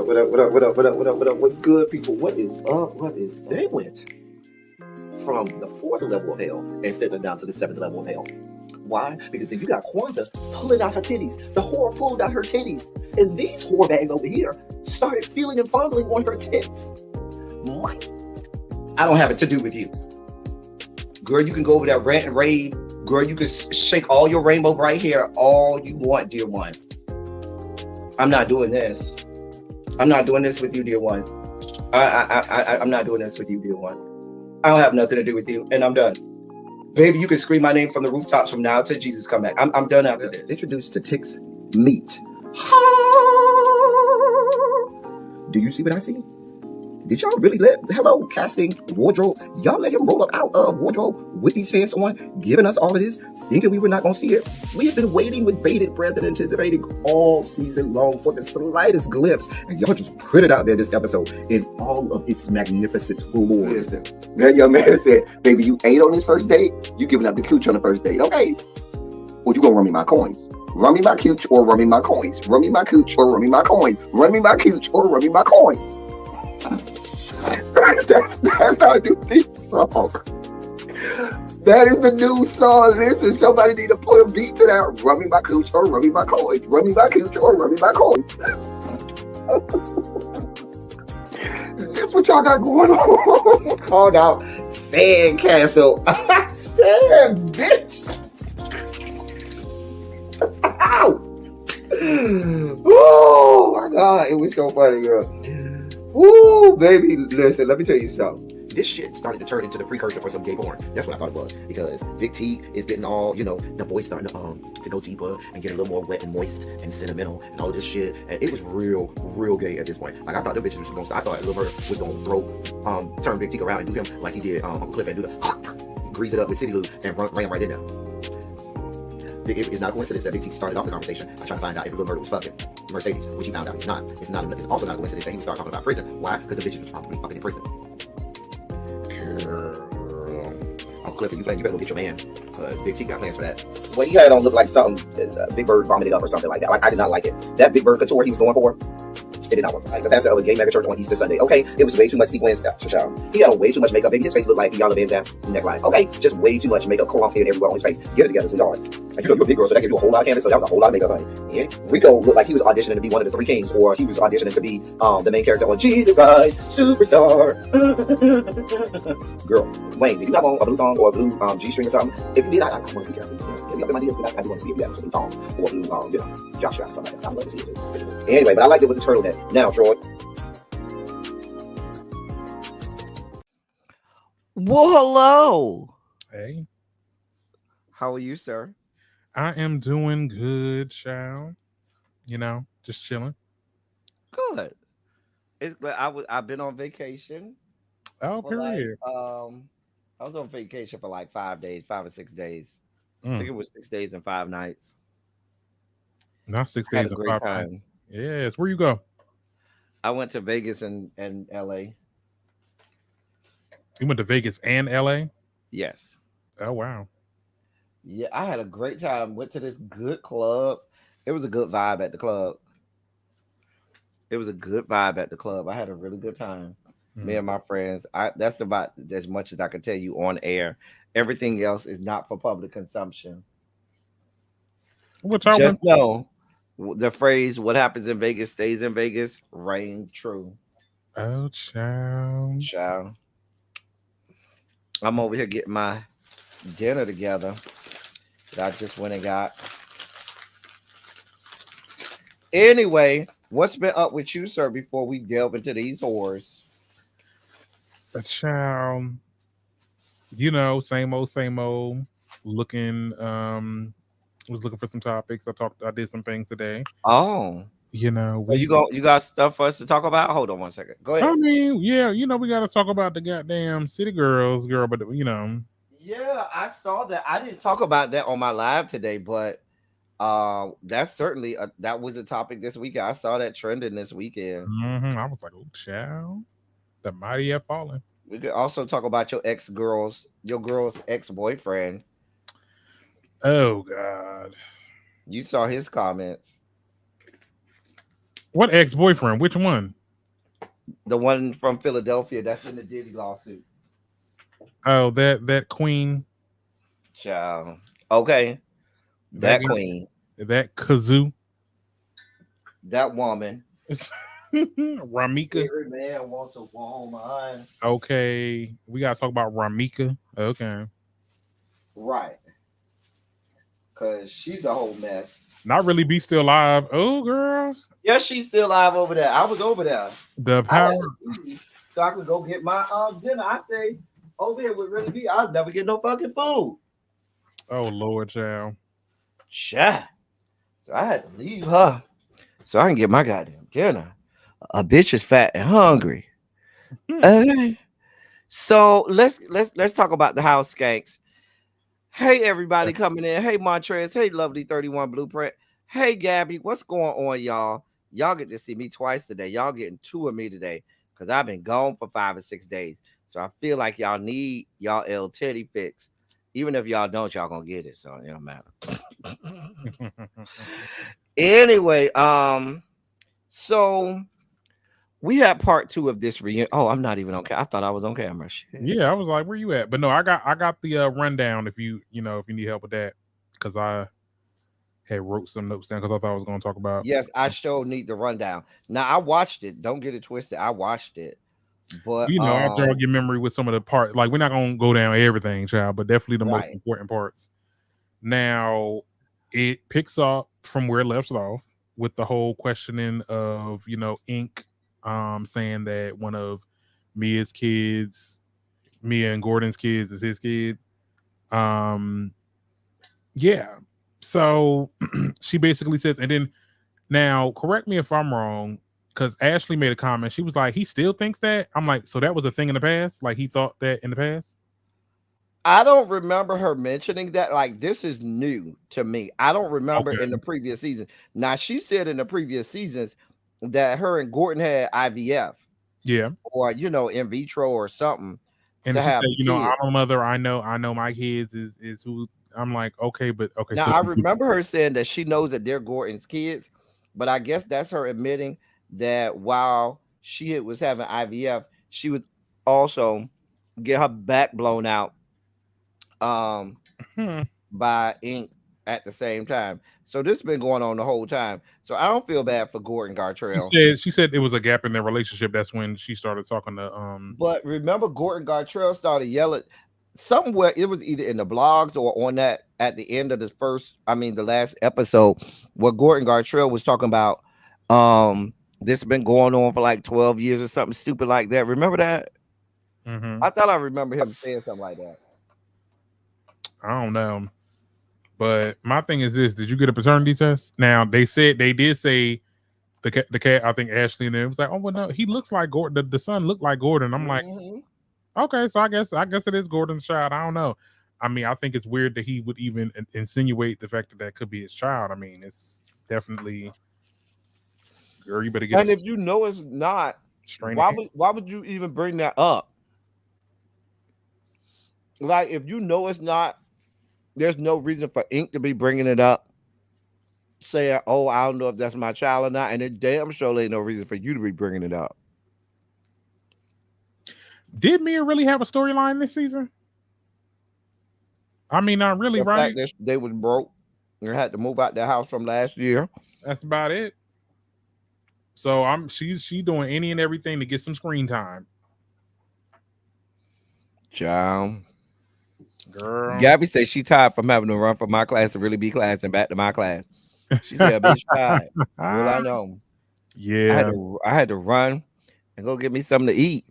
up? What up? What up? What up? What up? What up? What up? What's good, people? What is up? What is up? They went from the fourth level of hell and sent us down to the seventh level of hell. Why? Because then you got Kwanzaa pulling out her titties. The whore pulled out her titties. And these whore bags over here started feeling and fondling on her tits. What? I don't have it to do with you. Girl, you can go over there, rant and rave. Girl, you can shake all your rainbow bright hair all you want, dear one. I'm not doing this. I'm not doing this with you, dear one. I'm not doing this with you, dear one. I don't have nothing to do with you, and I'm done. Baby, you can scream my name from the rooftops from now till Jesus come back. I'm done after this. Introduced to Tick's Meat. Do you see what I see? Did y'all really hello, casting, wardrobe, y'all let him roll up out of wardrobe with these pants on, giving us all of this, thinking we were not going to see it? We have been waiting with bated breath and anticipating all season long for the slightest glimpse, and y'all just put it out there this episode in all of its magnificent glory. Listen, that young man said, baby, you ate on this first date, you giving up the cooch on the first date, okay? Well, you gonna run me my coins. Run me my cooch or run me my coins. Run me my cooch or run me my coins. Run me my cooch or run me my coins. That's our new theme song. That is the new song. Listen, somebody need to put a beat to that. Run me my cooch or run me my coins. Run me my cooch or run me my coins. This what y'all got going on. Called out Sandcastle. Sand, bitch. Ow. Oh my God, it was so funny, girl. Woo, baby, listen, let me tell you something. This shit started to turn into the precursor for some gay porn. That's what I thought it was. Because Big T is getting all, the voice starting to go deeper and get a little more wet and moist and sentimental and all this shit. And it was real gay at this point. Like, I thought the bitches was going to, I thought Lil Bird was going to turn Big T around and do him like he did Uncle Cliff and do the grease it up with City Lou and ran right in there. It's not a coincidence that Big T started off the conversation. I tried to find out if Lil Bird was fucking Mercedes, which he found out he's not. It's also not a coincidence that he would start talking about prison. Why? Because the bitches was probably fucking in prison. Uncle Cliff, you better go get your man. Big T got plans for that. What he had on looked like something Big Bird vomited up or something like that. Like, I did not like it. That Big Bird couture he was going for, it did not work. Like the pastor of a gay mega church on Easter Sunday. Okay, it was way too much sequins. He had on way too much makeup. Baby, his face looked like Yana Van Zam's neckline. Okay, just way too much makeup clumped in everywhere on his face. Get it together, sweetheart. And you're a big girl, so that gives you a whole lot of canvas. So that was a whole lot of makeup, honey. And Rico looked like he was auditioning to be one of the three kings, or he was auditioning to be the main character on Jesus Christ Superstar. Girl, Wayne, did you have on a blue thong or a blue G-string or something? If you did, I want to see you. Hit me up in my DMs. I do want to see if you have a blue thong or a blue, jock strap, something like that. I'd love to see it. Anyway, but I liked it with the turtleneck. Now, Troy. Well, hello. Hey. How are you, sir? I am doing good, child. Just chilling. Good. It's glad I've been on vacation. Oh, period. I was on vacation for like 5 or 6 days. I think it was 6 days and 5 nights. Not 6 days and 5 nights. Yes. Where you go? I went to Vegas and LA. You went to Vegas and LA? Yes. Oh, wow. Yeah, I had a great time. Went to this good club. It was a good vibe at the club. I had a really good time. Me and my friends. That's about as much as I can tell you on air. Everything else is not for public consumption. Just know the phrase "what happens in Vegas stays in Vegas" rang true. Oh, child. I'm over here getting my dinner together that I just went and got. Anyway, what's been up with you, sir, before we delve into these whores? Child, same old. Looking, was looking for some topics. I did some things today. Oh. So you got stuff for us to talk about? Hold on one second. Go ahead. I mean, yeah, we got to talk about the goddamn City Girls, girl, but Yeah, I saw that. I didn't talk about that on my live today, but that's certainly that was a topic this weekend. I saw that trending this weekend. I was like, oh, child, the mighty have fallen. We could also talk about your girl's ex-boyfriend. Oh God, you saw his comments. What ex-boyfriend? Which one? The one from Philadelphia that's in the Diddy lawsuit. Oh, that queen. Child. Okay. That That queen. that kazoo. That woman. Ramika. Every man wants a woman. Okay, we gotta talk about Ramika. Okay, Right. Because she's a whole mess. not really be still alive. Oh, girls, Yeah, she's still alive over there. I was over there. the I had power. to leave so I could go get my dinner. I say, over here would really be, I'll never get no fucking food. Oh Lord, child. Cha. So I had to leave her so I can get my goddamn dinner. A bitch is fat and hungry. Okay. So let's talk about the house skanks. Hey everybody coming in. Hey Montrez. Hey Lovely 31 Blueprint. Hey Gabby. What's going on, y'all? Y'all get to see me twice today. Y'all getting two of me today because I've been gone for 5 or 6 days. So I feel like y'all need y'all L Teddy fix. Even if y'all don't, y'all gonna get it. So it don't matter. Anyway, so we had part 2 of this reunion. Oh, I'm not even on camera. I thought I was on camera. Shit. Yeah, I was like, where you at? But no, I got the rundown if you need help with that, because I had wrote some notes down because I thought I was going to talk about. Yes, I sure need the rundown. Now I watched it. Don't get it twisted. I watched it, but I jog your memory with some of the parts. Like, we're not going to go down everything, child, but definitely the most important parts. Now it picks up from where it left off with the whole questioning of Ink saying that one of Mia and Gordon's kids is his kid. Yeah. So she basically says, and then now correct me if I'm wrong, because Ashley made a comment. She was like, he still thinks that. I'm like, so that was a thing in the past? Like, he thought that in the past? I don't remember her mentioning that. Like, this is new to me. I don't remember in the previous season. Now, she said in the previous seasons that her and Gordon had IVF. Yeah. Or, in vitro or something. And to she have said, I'm a mother. I know my kids is who. I'm like, okay, but okay. Now, so I remember her saying that she knows that they're Gordon's kids, but I guess that's her admitting that while she was having IVF, she would also get her back blown out by Ink at the same time. So this has been going on the whole time. So I don't feel bad for Gordon Gartrell. She said it was a gap in their relationship. That's when she started talking to But remember, Gordon Gartrell started yelling somewhere. It was either in the blogs or on that at the end of the the last episode, where Gordon Gartrell was talking about this has been going on for like 12 years or something stupid like that. Remember that? I thought I remember him saying something like that. I don't know. But my thing is this: did you get a paternity test? Now they did say the cat. I think Ashley and them was like, oh well, no, he looks like Gordon. The son looked like Gordon. I'm like, okay, so I guess it is Gordon's child. I don't know. I mean, I think it's weird that he would even insinuate the fact that could be his child. I mean, it's definitely. Girl, you better get. And if you know it's not, why would you even bring that up? Like, if you know it's not, there's no reason for Ink to be bringing it up, saying, "Oh, I don't know if that's my child or not," and it damn sure ain't no reason for you to be bringing it up. Did Mia really have a storyline this season? I mean, not really, right? They was broke and had to move out their house from last year. That's about it. So she's doing any and everything to get some screen time. Child. Girl. Gabby said she tired from having to run from my class to really be class and back to my class. She said, "Bitch, tired." Well, I know. Yeah. I had to run and go get me something to eat.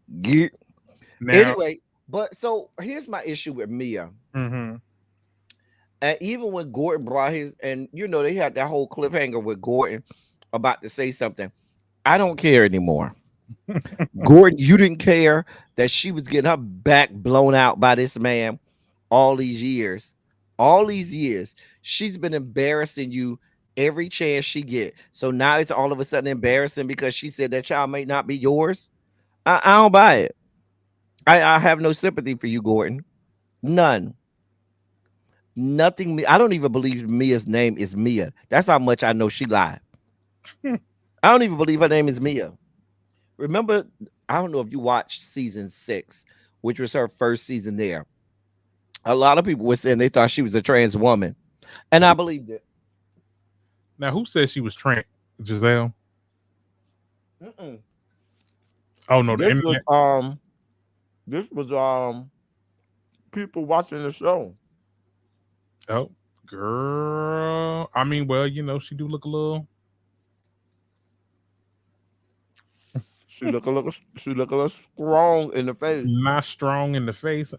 Anyway, but so here's my issue with Mia. And even when Gordon brought his, and they had that whole cliffhanger with Gordon about to say something. I don't care anymore. Gordon, you didn't care that she was getting her back blown out by this man all these years. All these years. She's been embarrassing you every chance she get. So now it's all of a sudden embarrassing because she said that child may not be yours. I don't buy it. I have no sympathy for you, Gordon. None. Nothing. I don't even believe Mia's name is Mia. That's how much I know she lied. I don't even believe her name is Mia. Remember, I don't know if you watched season 6, which was her first season there. A lot of people were saying they thought she was a trans woman, and I believed it. Now, who said she was trans? Jazelle? Mm-mm. Oh no, the This was internet. people watching the show. Oh, girl. I mean, well, she do look a little. She look a little strong in the face. Not strong in the face.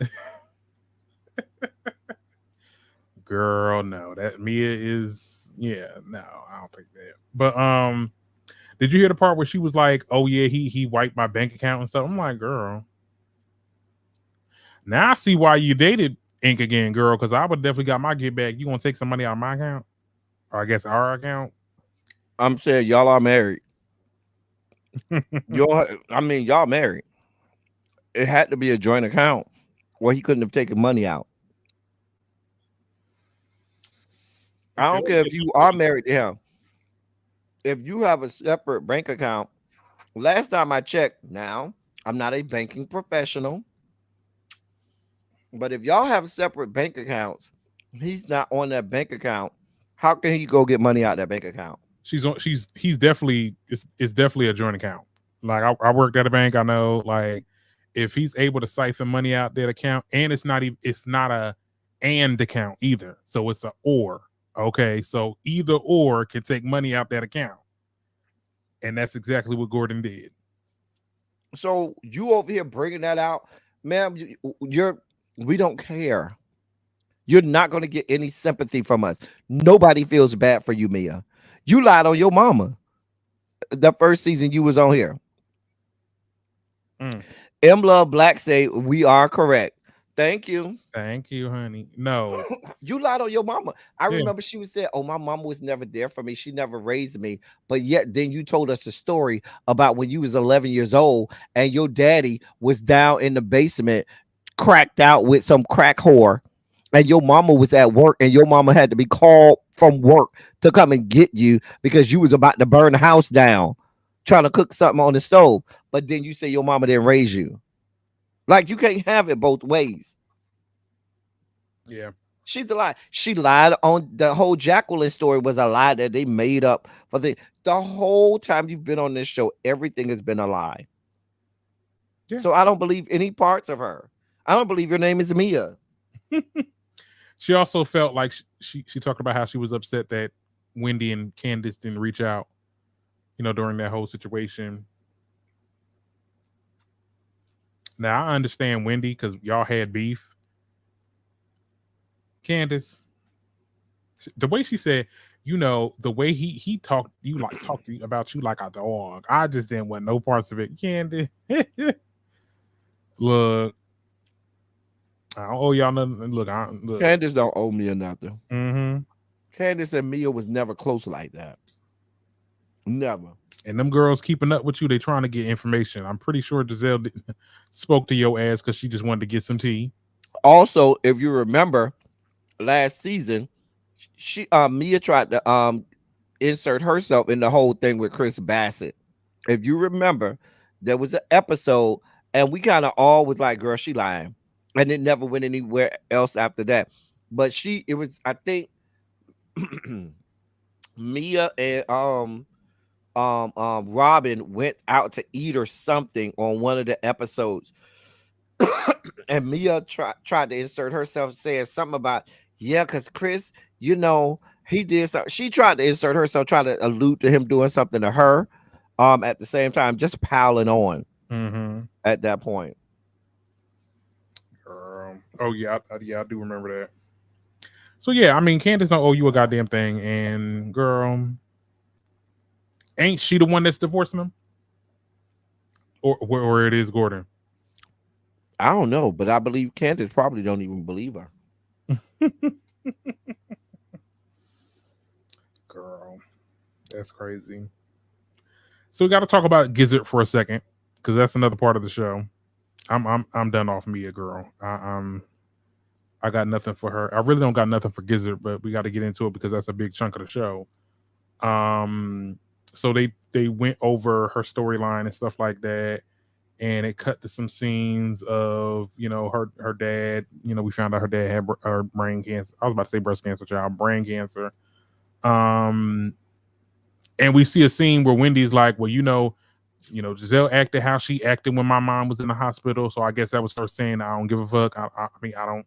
Girl, no. That Mia is no, I don't think that. But did you hear the part where she was like, "Oh yeah, he wiped my bank account and stuff?" I'm like, girl. Now I see why you dated Ink again, girl, because I would definitely got my get back. You gonna take some money out of my account? Or I guess our account? I'm saying y'all are married. Y'all married. It had to be a joint account where he couldn't have taken money out. I don't care if you are married to him. If you have a separate bank account, last time I checked, now I'm not a banking professional, but if y'all have separate bank accounts, he's not on that bank account. How can he go get money out that bank account? He's definitely it's definitely a joint account. Like I worked at a bank. I know, like, if he's able to siphon money out that account, and it's not a and account either. So it's a or. Okay, so either or can take money out that account. And that's exactly what Gordon did. So you over here bringing that out, ma'am, we don't care. You're not going to get any sympathy from us. Nobody feels bad for you, Mia. You lied on your mama the first season you was on here. M Love Black say we are correct. Thank you. Thank you, honey. No. You lied on your mama. I remember she was there. Oh, my mama was never there for me. She never raised me. But yet then you told us the story about when you was 11 years old and your daddy was down in the basement, cracked out with some crack whore. And your mama was at work and your mama had to be called from work to come and get you because you was about to burn the house down, trying to cook something on the stove. But then you say your mama didn't raise you. Like, you can't have it both ways. Yeah. She's a lie. She lied on the whole Jacqueline story was a lie that they made up for the whole time you've been on this show. Everything has been a lie. Yeah. So I don't believe any parts of her. I don't believe your name is Mia. She also felt like she talked about how she was upset that Wendy and Candace didn't reach out, during that whole situation. Now I understand Wendy because y'all had beef. Candace, the way she said, the way he talked to you about you like a dog. I just didn't want no parts of it. Candace, look, I don't owe y'all nothing. Look. Candace don't owe me nothing. Mm-hmm. Candace and Mia was never close like that. Never. And them girls keeping up with you, they trying to get information. I'm pretty sure Jazelle spoke to your ass because she just wanted to get some tea. Also, if you remember last season, Mia tried to insert herself in the whole thing with Chris Bassett. If you remember, there was an episode and we kind of all was like, girl, she lying. And it never went anywhere else after that. But I think Mia and Robin went out to eat or something on one of the episodes. And Mia tried to insert herself saying something about, because Chris, he did something. She tried to insert herself, trying to allude to him doing something to her at the same time, just piling on at that point. Oh, yeah, I do remember that. So, yeah, I mean, Candace don't owe you a goddamn thing. And, girl, ain't she the one that's divorcing him? Or it is Gordon? I don't know, but I believe Candace probably don't even believe her. Girl, that's crazy. So we got to talk about Gizzard for a second because that's another part of the show. I'm done off Mia, girl. I got nothing for her. I really don't got nothing for Gizzard, but we got to get into it because that's a big chunk of the show. so they went over her storyline and stuff like that, and it cut to some scenes of her dad. We found out her dad had brain cancer. I was about to say breast cancer, child, brain cancer. And we see a scene where Wendy's like, well, Jazelle acted how she acted when my mom was in the hospital. So I guess that was her saying, I don't give a fuck. I mean, I don't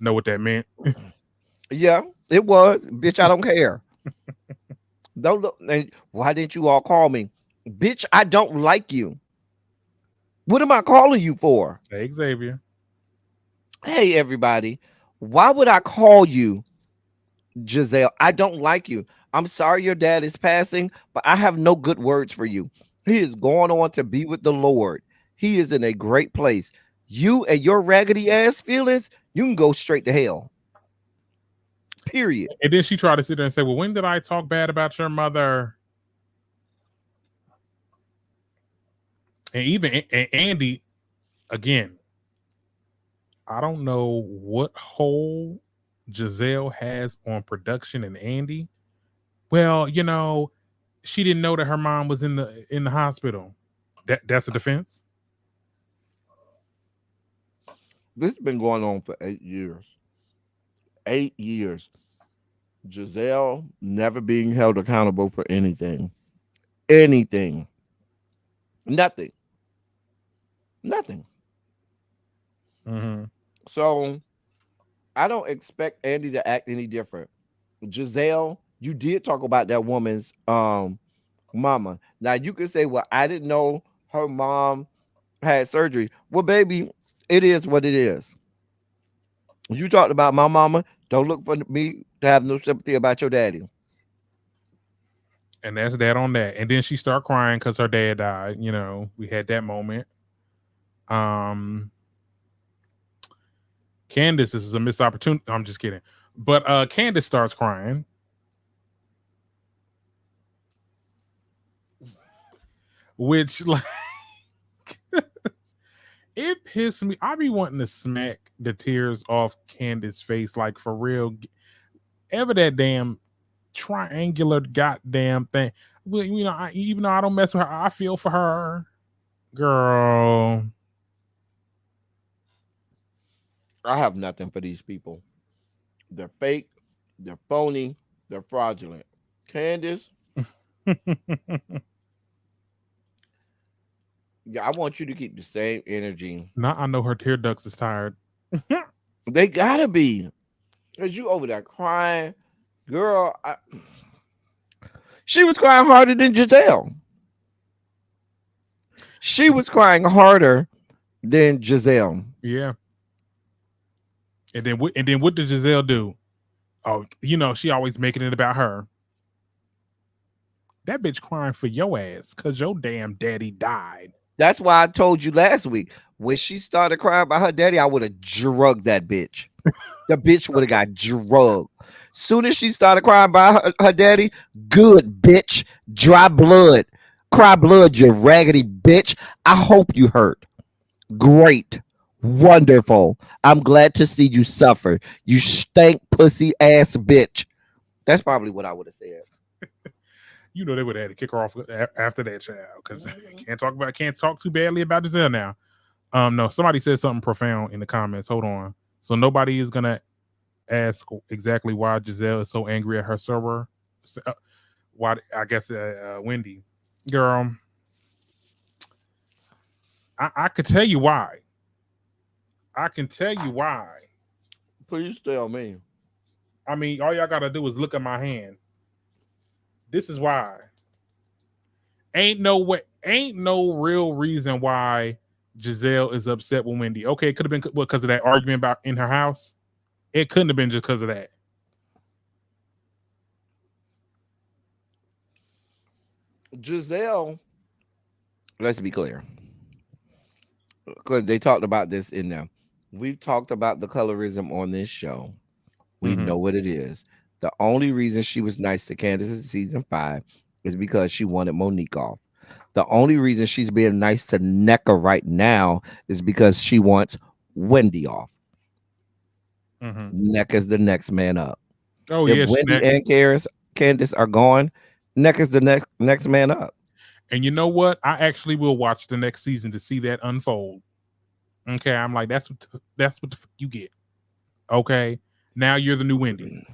know what that meant. Yeah, it was. Bitch, I don't care. Don't look. Why didn't you all call me? Bitch, I don't like you. What am I calling you for? Hey, Xavier. Hey, everybody. Why would I call you, Jazelle? I don't like you. I'm sorry your dad is passing, but I have no good words for you. He is going on to be with the Lord. He is in a great place. You and your raggedy ass feelings, you can go straight to hell. Period. And then she tried to sit there and say, well, when did I talk bad about your mother? And even Andy, again, I don't know what hole Jazelle has on production and Andy. Well, she didn't know that her mom was in the hospital. That's a defense. This has been going on for 8 years. 8 years. Jazelle never being held accountable for anything. Anything. Nothing. Mm-hmm. So I don't expect Andy to act any different. Jazelle, you did talk about that woman's mama. Now you can say, well, I didn't know her mom had surgery. Well, baby, it is what it is. You talked about my mama. Don't look for me to have no sympathy about your daddy. And that's that on that. And then she started crying because her dad died. We had that moment. Candace, this is a missed opportunity. I'm just kidding. But Candace starts crying. Which, like, it pissed me. I be wanting to smack the tears off Candace's face, like, for real. Ever that damn triangular goddamn thing. Well, even though I don't mess with her, I feel for her. Girl. I have nothing for these people. They're fake, they're phony, they're fraudulent. Candace. Yeah, I want you to keep the same energy. Now I know her tear ducts is tired. They gotta be. Cause you over there crying. Girl, she was crying harder than Jazelle. She was crying harder than Jazelle. Yeah. And then what did Jazelle do? Oh, she always making it about her. That bitch crying for your ass because your damn daddy died. That's why I told you last week. When she started crying about her daddy, I would have drugged that bitch. The bitch would have got drugged. Soon as she started crying about her daddy, good bitch. Dry blood. Cry blood, you raggedy bitch. I hope you hurt. Great. Wonderful. I'm glad to see you suffer. You stank pussy ass bitch. That's probably what I would have said. They would have had to kick her off after that, child, because can't talk too badly about Jazelle now. No, somebody said something profound in the comments. Hold on. So nobody is gonna ask exactly why Jazelle is so angry at her server. Why? I guess Wendy, girl, I could tell you why. I can tell you why. Please tell me. I mean, all y'all gotta do is look at my hand. This is why. Ain't no real reason why Jazelle is upset with Wendy. Okay, it could have been because of that argument about in her house. It couldn't have been just because of that. Jazelle, let's be clear. Because they talked about this in there. We've talked about the colorism on this show. We know what it is. The only reason she was nice to Candace in season 5 is because she wanted Monique off. The only reason she's being nice to Nneka right now is because she wants Wendy off. Nneka's the next man up. Oh, if Wendy and Candace are gone, Neck is the next man up. And you know what? I actually will watch the next season to see that unfold. Okay, I'm like, that's what the fuck you get. Okay, now you're the new Wendy.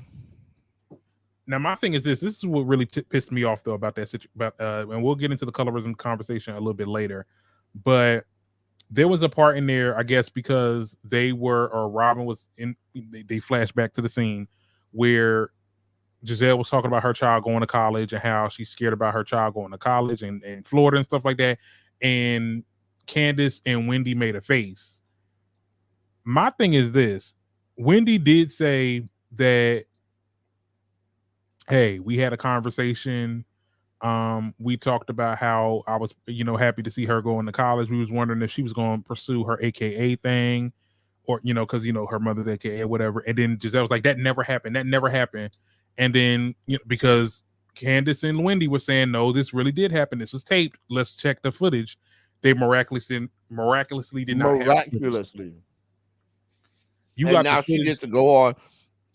Now my thing is this is what really pissed me off though about that situation. And we'll get into the colorism conversation a little bit later. But there was a part in there, I guess, because Robin was in. They flashed back to the scene where Jazelle was talking about her child going to college and how she's scared about her child going to college and Florida and stuff like that. And Candace and Wendy made a face. My thing is this: Wendy did say that, hey, we had a conversation. We talked about how I was, happy to see her going to college. We was wondering if she was going to pursue her AKA thing, or because her mother's AKA or whatever. And then Jazelle was like, "That never happened. That never happened." And then because Candace and Wendy were saying, "No, this really did happen. This was taped. Let's check the footage." They miraculously did not. Miraculously. You and got now she gets to go on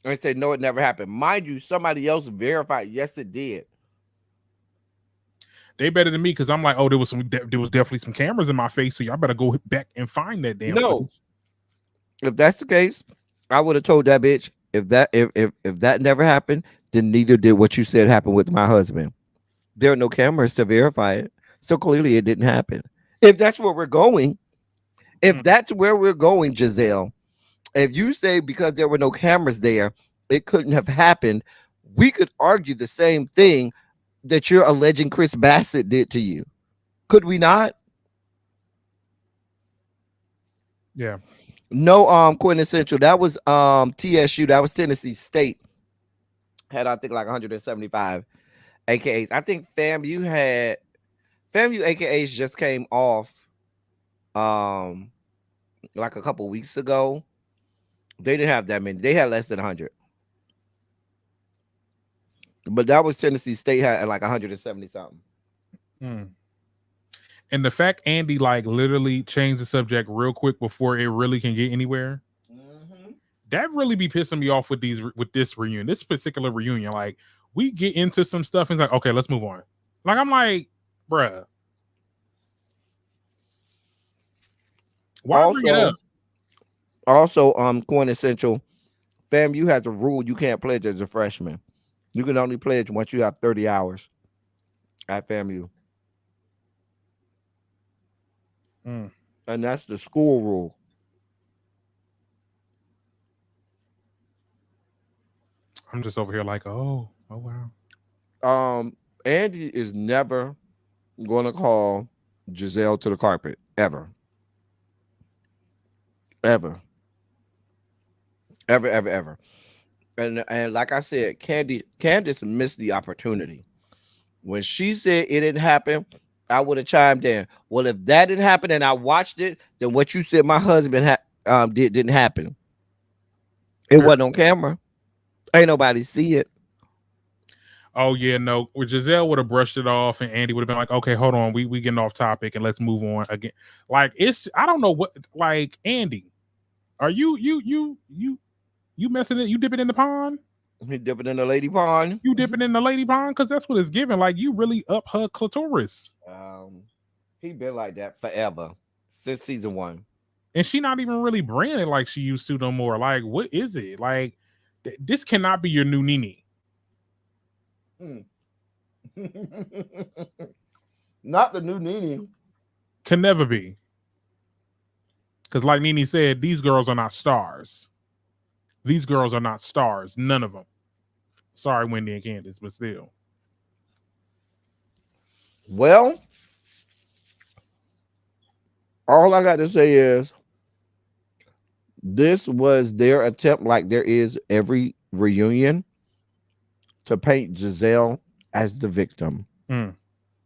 and say, "No, it never happened." Mind you, somebody else verified, yes, it did. They better than me because I'm like, oh, there was definitely some cameras in my face, so y'all better go back and find that damn. No, footage. If that's the case, I would have told that bitch if that never happened, then neither did what you said happened with my husband. There are no cameras to verify it, so clearly it didn't happen. If that's where we're going, Jazelle, if you say because there were no cameras there, it couldn't have happened, we could argue the same thing that you're alleging Chris Bassett did to you. Could we not? Yeah. No, quintessential. That was TSU. That was Tennessee State. Had I think like 175 AKAs. I think FAMU AKAs just came off like a couple weeks ago. They didn't have that many. They had less than 100. But that was Tennessee State had like 170 something. And the fact Andy like literally changed the subject real quick before it really can get anywhere, that really be pissing me off with this reunion, this particular reunion. Like we get into some stuff and it's like, okay, let's move on. Like I'm like, bruh, why bring it up? Also, quintessential, FAMU has a rule you can't pledge as a freshman. You can only pledge once you have 30 hours at FAMU. And that's the school rule. I'm just over here like, oh wow. Andy is never going to call Jazelle to the carpet ever. And like I said, Candace missed the opportunity. When she said it didn't happen, I would have chimed in. Well, if that didn't happen and I watched it, then what you said my husband didn't happen. It wasn't on camera. Ain't nobody see it. Oh yeah, no. Jazelle would have brushed it off, and Andy would have been like, "Okay, hold on, we getting off topic, and let's move on again." Like I don't know what. Like Andy, are you messing it? You dipping in the pond? He dipping in the lady pond. You dipping in the lady pond because that's what it's giving. Like you really up her clitoris. He been like that forever since season 1, and she not even really bringing it like she used to no more. Like what is it? Like this cannot be your new Nene. Not the new Nene. Can never be. Because like Nene said, these girls are not stars. These girls are not stars. None of them. Sorry, Wendy and Candace, but still. Well, all I got to say is this was their attempt, like there is every reunion, to paint Jazelle as the victim.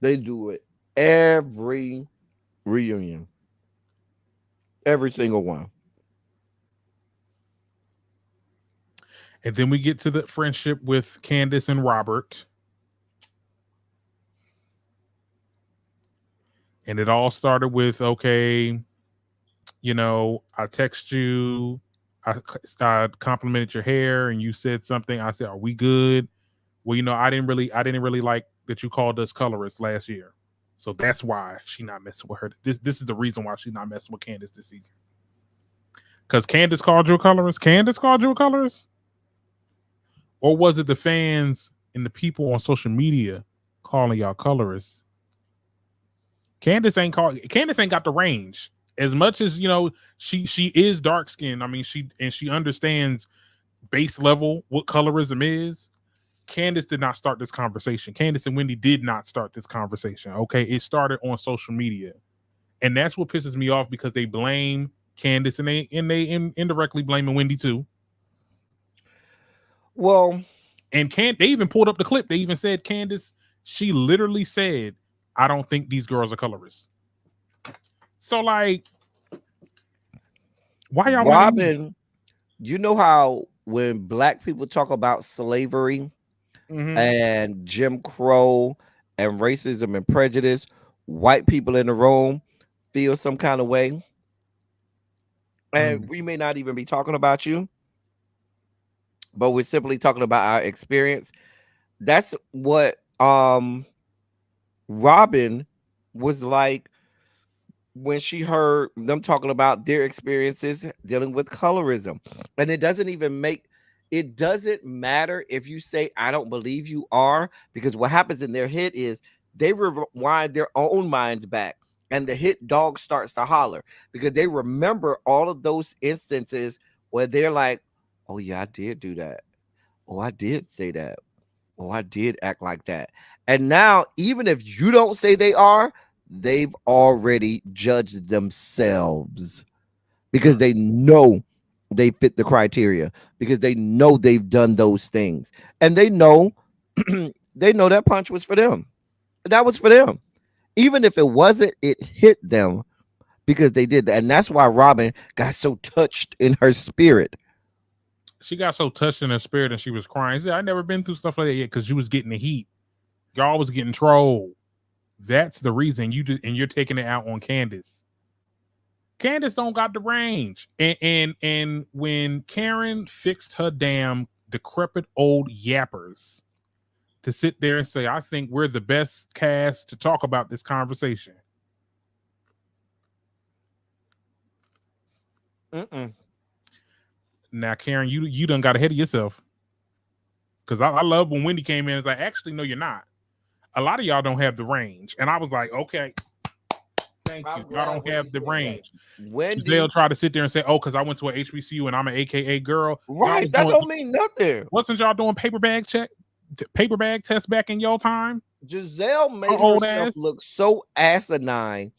They do it every reunion. Every single one. And then we get to the friendship with Candace and Robert. And it all started with, okay, I text you, I complimented your hair and you said something. I said, are we good? Well, I didn't really like that you called us colorists last year. So that's why she not messing with her. This is the reason why she's not messing with Candace this season. Because Candace called you a colorist? Candace called you a colorist? Or was it the fans and the people on social media calling y'all colorists? Candace ain't got the range. As much as, you know, she is dark skinned. I mean, she understands base level what colorism is. Candace did not start this conversation. Candace and Wendy did not start this conversation. Okay, it started on social media, and that's what pisses me off because they blame Candace and they indirectly blaming Wendy too. Well, and they even pulled up the clip. They even said Candace. She literally said, "I don't think these girls are colorists." So, like, why y'all? Robin, you know how when black people talk about slavery and Jim Crow and racism and prejudice, white people in the room feel some kind of way. And we may not even be talking about you, but we're simply talking about our experience. That's what Robin was like when she heard them talking about their experiences dealing with colorism. And it doesn't matter if you say, I don't believe you are, because what happens in their head is they rewind their own minds back and the hit dog starts to holler because they remember all of those instances where they're like, oh yeah, I did do that. Oh, I did say that. Oh, I did act like that. And now, even if you don't say they are, they've already judged themselves because they know they fit the criteria, because they know they've done those things, and they know that punch was for them. That was for them. Even if it wasn't, it hit them because they did that. And that's why Robin got so touched in her spirit. She got so touched in her spirit and she was crying. She said, I never been through stuff like that yet because you was getting the heat. Y'all was getting trolled. That's the reason you're taking it out on Candace. Candace don't got the range. And when Karen fixed her damn decrepit old yappers to sit there and say, I think we're the best cast to talk about this conversation. Now, Karen, you done got ahead of yourself. Because I love when Wendy came in and was like, actually, no, you're not. A lot of y'all don't have the range. And I was like, okay, thank you. Y'all don't have the range. Jazelle tried to sit there and say, oh, because I went to an HBCU and I'm an AKA girl. Right, that don't mean nothing. Wasn't y'all doing paper bag test back in your time? Giselle made herself look so asinine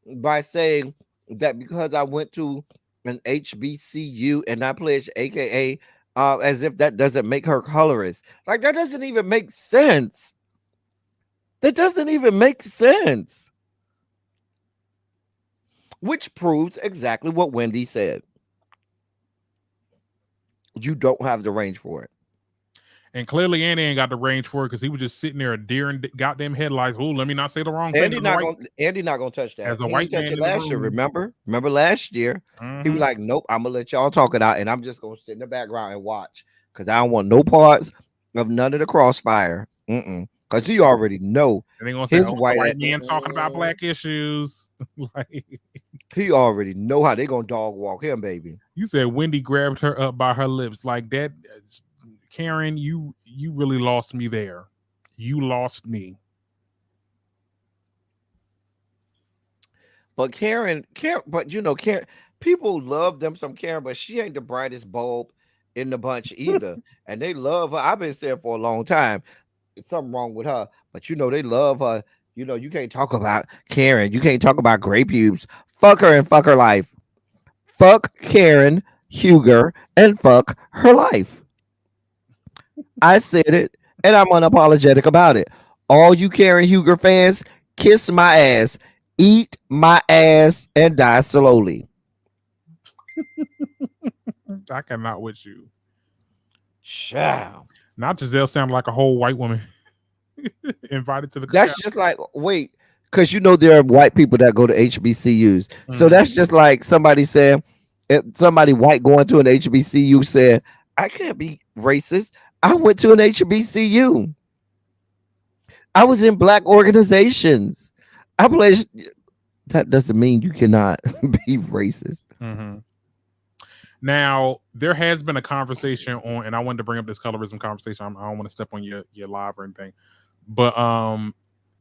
by saying that because I went to an HBCU and I pledged AKA, as if that doesn't make her colorist. Like, that doesn't even make sense. That doesn't even make sense. Which proves exactly what Wendy said. You don't have the range for it. And clearly Andy ain't got the range for it because he was just sitting there a deer in goddamn headlights. Oh, let me not say the wrong thing. Andy not gonna touch that. As a white man last year, remember last year, he was like, nope, I'm gonna let y'all talk it out and I'm just gonna sit in the background and watch because I don't want no parts of none of the crossfire. Because he already know his white man talking about black issues. Like, he already know how they gonna dog walk him, baby. You said Wendy grabbed her up by her lips like that. Karen, you really lost me there. You lost me. But Karen, but you know, Karen, people love them some Karen, but she ain't the brightest bulb in the bunch either. And they love her. I've been saying for a long time, it's something wrong with her, but you know, they love her. You know, you can't talk about Karen. You can't talk about gray pubes. Fuck her and fuck her life. Fuck Karen Huger and fuck her life. I said it, and I'm unapologetic about it. All you Karen Huger fans, kiss my ass, eat my ass, and die slowly. I cannot with you. Ciao. Not Jazelle sound like a whole white woman invited to the. That's just like, wait, because you know there are white people that go to HBCUs. So that's just like somebody saying, somebody white going to an HBCU said, I can't be racist. I went to an HBCU. I was in black organizations. I pledged. That doesn't mean you cannot be racist. Mm-hmm. Now, there has been a conversation on, and I wanted to bring up this colorism conversation. I don't want to step on your live or anything, but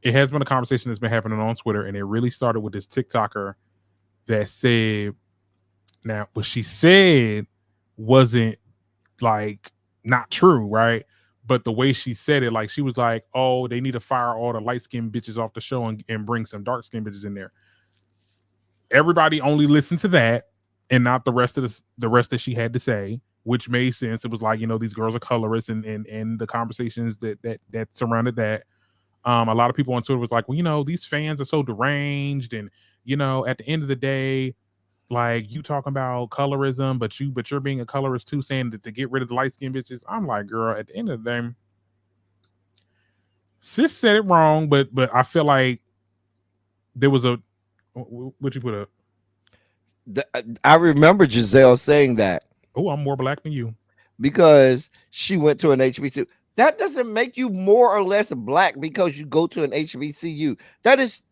it has been a conversation that's been happening on Twitter, and it really started with this TikToker that said, now what she said wasn't like not true, right? But the way she said it, like she was like, "Oh, they need to fire all the light skinned bitches off the show and bring some dark skinned bitches in there." Everybody only listened to that and not the rest of the rest that she had to say, which made sense. It was like, these girls are colorists, and the conversations that surrounded that. A lot of people on Twitter was like, well, these fans are so deranged, and at the end of the day, like, you talking about colorism, but you're being a colorist too, saying that to get rid of the light skinned bitches. I'm like, girl, at the end of the day, sis said it wrong, but I feel like there was a what you put up. I remember Jazelle saying that. Oh, I'm more black than you because she went to an HBCU. That doesn't make you more or less black because you go to an HBCU. That is.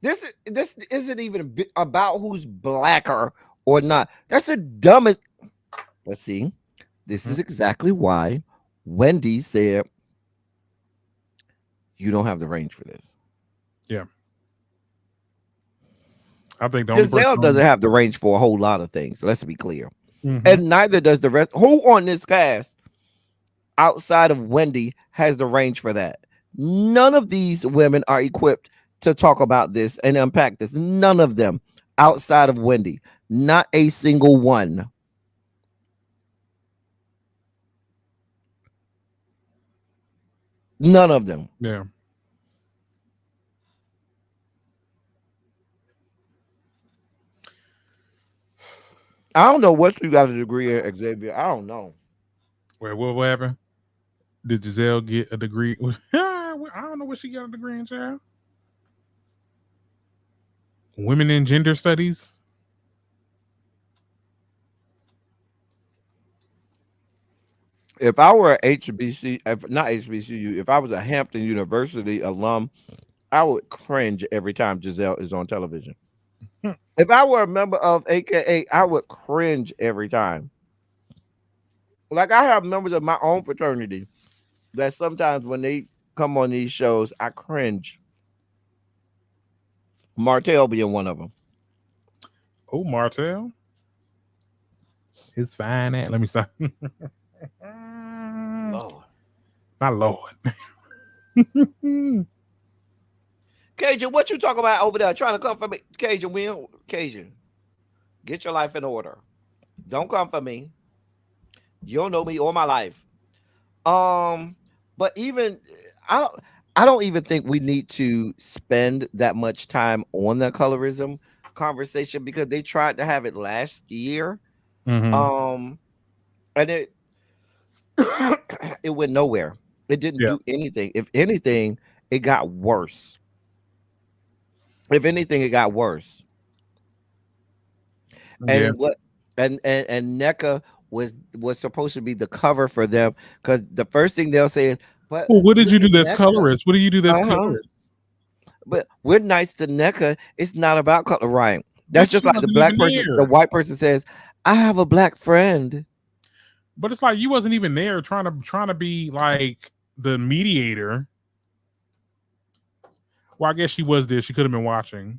This isn't even about who's blacker or not. That's the dumbest. Let's see. This is exactly why Wendy said you don't have the range for this. Yeah. I think Jazelle doesn't have the range for a whole lot of things. Let's be clear. Mm-hmm. And neither does the rest. Who on this cast outside of Wendy has the range for that? None of these women are equipped to talk about this and unpack this. None of them outside of Wendy. Not a single one. None of them. Yeah. I don't know what you got a degree in, Xavier. I don't know. Wait, what happened? Did Jazelle get a degree? I don't know what she got a degree in, child. Women in gender studies. If I were a not HBCU, if I was a Hampton University alum, I would cringe every time Jazelle is on television. If I were a member of AKA, I would cringe every time. Like, I have members of my own fraternity that sometimes when they come on these shows, I cringe. Martell being one of them. Oh, Martell. His fine ass. Let me stop. Lord. My Lord. Cajun, what you talking about over there? Trying to come for me? Cajun, get your life in order. Don't come for me. You don't know me all my life. But even I don't even think we need to spend that much time on the colorism conversation because they tried to have it last year. Mm-hmm. And it it went nowhere. It didn't do anything. If anything, it got worse. If anything, it got worse. And and NECA was supposed to be the cover for them because the first thing they'll say is, "But what did you do that's colorist? What do you do that's colorist?" But we're nice to NECA. It's not about color, right? That's just like the black person, the white person says, "I have a black friend." But it's like you wasn't even there trying to be like the mediator. Well, I guess she was there. She could have been watching.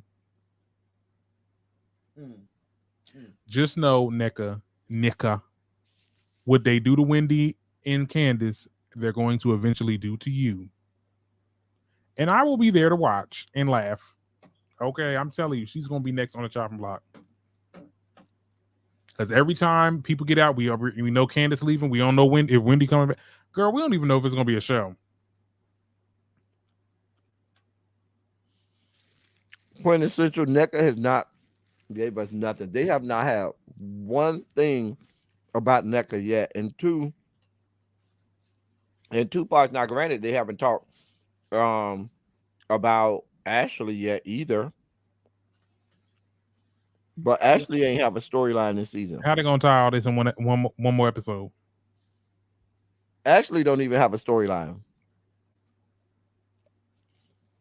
Just know, NECA, what they do to Wendy and Candace, they're going to eventually do to you. And I will be there to watch and laugh. Okay, I'm telling you, she's going to be next on the chopping block. Because every time people get out, we know Candace leaving. We don't know if Wendy coming back. Girl, we don't even know if it's going to be a show. Quintessential NECA has not gave us nothing. They have not had one thing about NECA yet. And two parts. Now, granted, they haven't talked about Ashley yet either. But Ashley ain't have a storyline this season. How they gonna tie all this in one more episode? Ashley don't even have a storyline.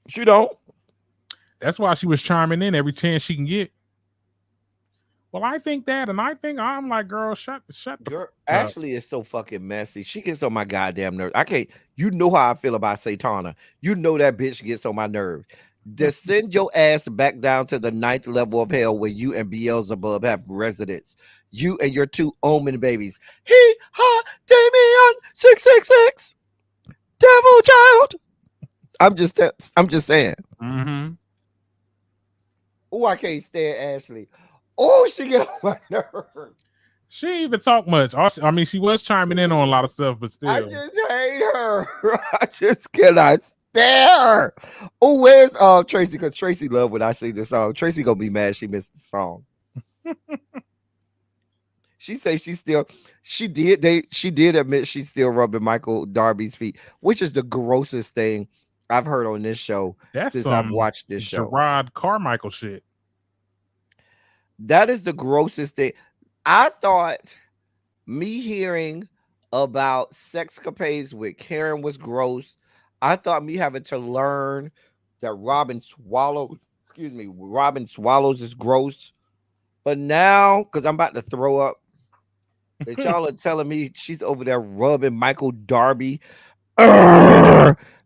She don't. That's why she was chiming in every chance she can get. Well, I think that, and I think I'm like, girl, shut the Girl, up. Ashley is so fucking messy. She gets on my goddamn nerves. I can't. You know how I feel about Satana. You know that bitch gets on my nerves. Just send your ass back down to the 9th level of hell where you and Beelzebub have residence. You and your 2 omen babies. He ha Damien 666 devil child. I'm just saying. Mm-hmm. Oh, I can't stand Ashley. Oh, she get on my nerves. She ain't even talk much. I mean, she was chiming in on a lot of stuff, but still. I just hate her. I just cannot stand her. Oh, where's Tracy? Because Tracy love when I sing this song. Tracy gonna be mad she missed the song. She say she did admit she's still rubbing Michael Darby's feet, which is the grossest thing I've heard on this show since I've watched this show. Gerard Carmichael shit. That is the grossest thing. I thought me hearing about sexcapades with Karen was gross. I thought me having to learn that Robin Swallows is gross. But now, because I'm about to throw up, that y'all are telling me she's over there rubbing Michael Darby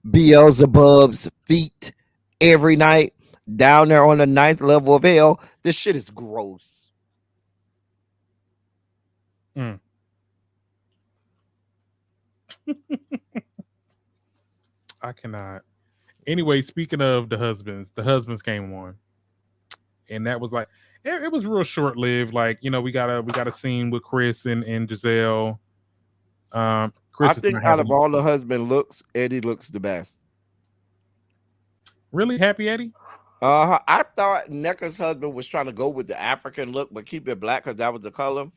Beelzebub's feet every night down there on the 9th level of hell. This shit is gross. I cannot. Anyway, speaking of the husbands came on, and that was like it was real short lived. Like, you know, we got a scene with Chris and Jazelle. Chris, I think out of all the husband looks, Eddie looks the best. Really, Happy Eddie? I thought Necker's husband was trying to go with the African look, but keep it black because that was the color.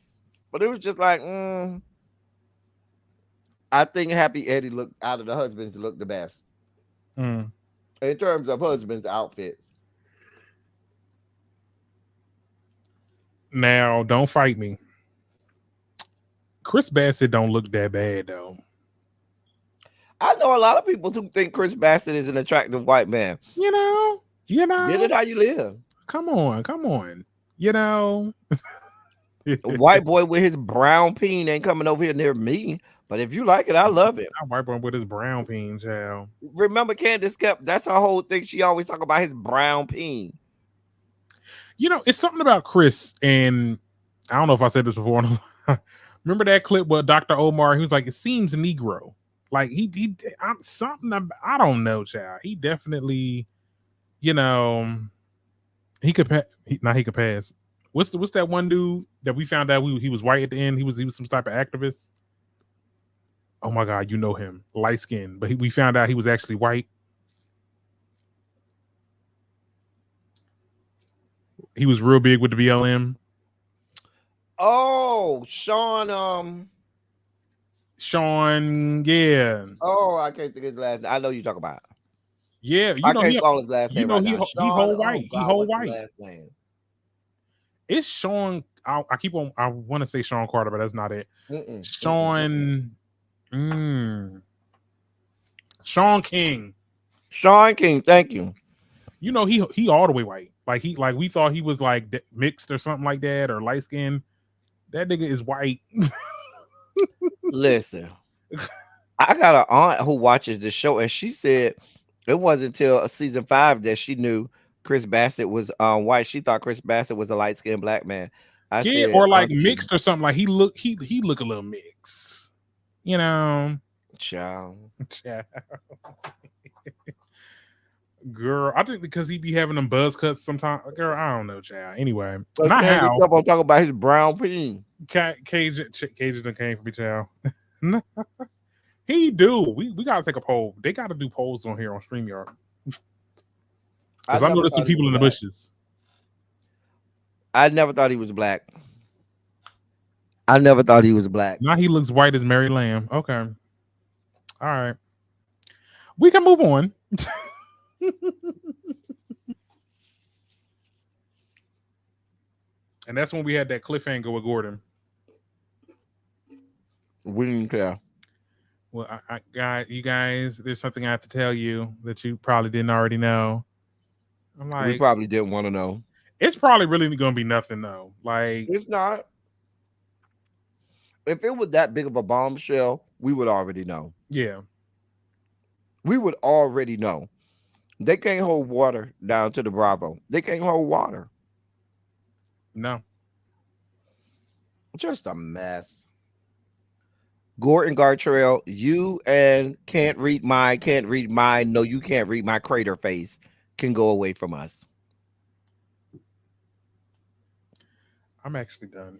But it was just like, I think Happy Eddie looked out of the husbands looked the best in terms of husbands' outfits. Now, don't fight me. Chris Bassett don't look that bad though. I know a lot of people who think Chris Bassett is an attractive white man. You know, get it how you live. Come on. You know, a white boy with his brown peen ain't coming over here near me. But if you like it, I love it. A white boy with his brown peen, child. Remember Candace kept, that's her whole thing. She always talk about his brown peen. You know, it's something about Chris, and I don't know if I said this before. Remember that clip with Dr. Omar? He was like, it seems Negro. Like I don't know, child. He definitely, you know, he could pass. What's that one dude that we found out he was white at the end? He was some type of activist. Oh my God, you know him, light skin, but we found out he was actually white. He was real big with the BLM. Oh, Sean, yeah. Oh, I can't think of his last name. I know you talk about. Yeah, I can't call his last name. You know, right he whole white. God, he whole what's white. his last name? It's Sean. I want to say Sean Carter, but that's not it. Sean. Sean King. Sean King. Thank you. You know, he all the way white. Like we thought he was like mixed or something like that, or light skinned. That nigga is white. Listen, I got an aunt who watches the show, and she said it wasn't until season 5 that she knew Chris Bassett was white. She thought Chris Bassett was a light skinned black man. Or like mixed or something. Like he look a little mixed. You know, child. Girl, I think because he be having them buzz cuts sometimes. Girl, I don't know, child. Anyway, not how. Kept on talking about his brown peen. Cajun done came for me, child. He do. We gotta take a poll. They gotta do polls on here on StreamYard. Because I know there's some people in the bushes. I never thought he was black. Now he looks white as Mary Lamb. Okay. All right. We can move on. And that's when we had that cliffhanger with Gordon. We didn't care. Well, I got you guys. There's something I have to tell you that you probably didn't already know. I'm We like, probably didn't want to know. it's probably really going to be nothing though. Like, It's not. If it was that big of a bombshell, we would already know. yeah, We would already know. They can't hold water down to the Bravo. They can't hold water. no. Just a mess. Gordon Gartrell, you and can't read mine. No, you can't read my crater face. Can go away from us. I'm actually done.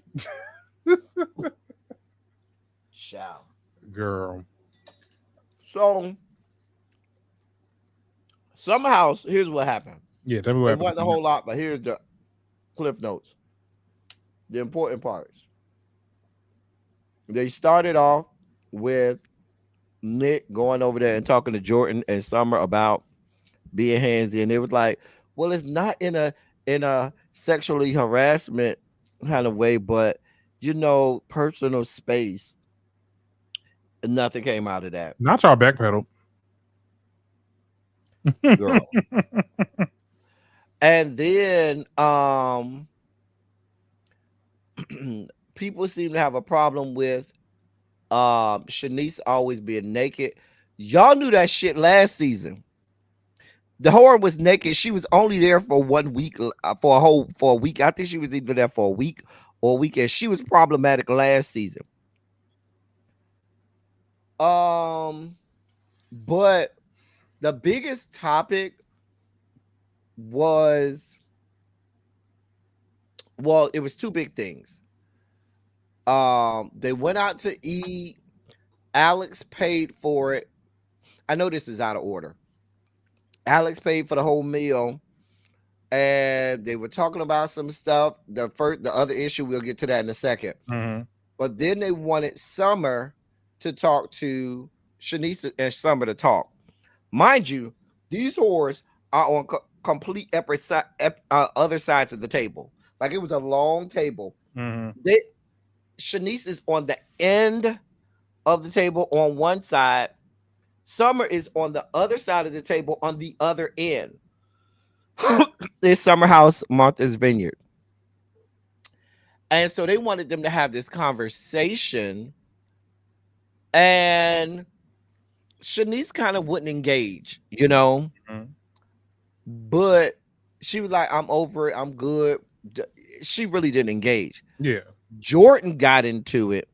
Shall. Girl. So somehow, here's what happened. Yeah, tell me what It happened. wasn't a whole lot, but here's the cliff notes. The important parts. They started off with Nick going over there and talking to Jordan and Summer about being handsy, and it was like, well, it's not in a sexually harassment kind of way, but personal space. And nothing came out of that. Not y'all backpedal. Girl. And then people seem to have a problem with Shanice always being naked. Y'all knew that shit last season. The whore was naked. She was only there for 1 week, for a week. I think she was either there for a week or a weekend. She was problematic last season. But the biggest topic was, well, it was two big things. They went out to eat. Alex paid for it. I know this is out of order. Alex paid for the whole meal, and they were talking about some stuff. The other issue, we'll get to that in a second. Mm-hmm. But then they wanted Summer to talk to Shanice and Summer to talk. Mind you, these whores are on complete other sides of the table. Like, it was a long table. Mm-hmm. Shanice is on the end of the table on one side. Summer is on the other side of the table on the other end. It's Summer House, Martha's Vineyard. And so they wanted them to have this conversation. And Shanice kind of wouldn't engage, Mm-hmm. But she was like, I'm over it. I'm good. She really didn't engage. Yeah. Jordan got into it.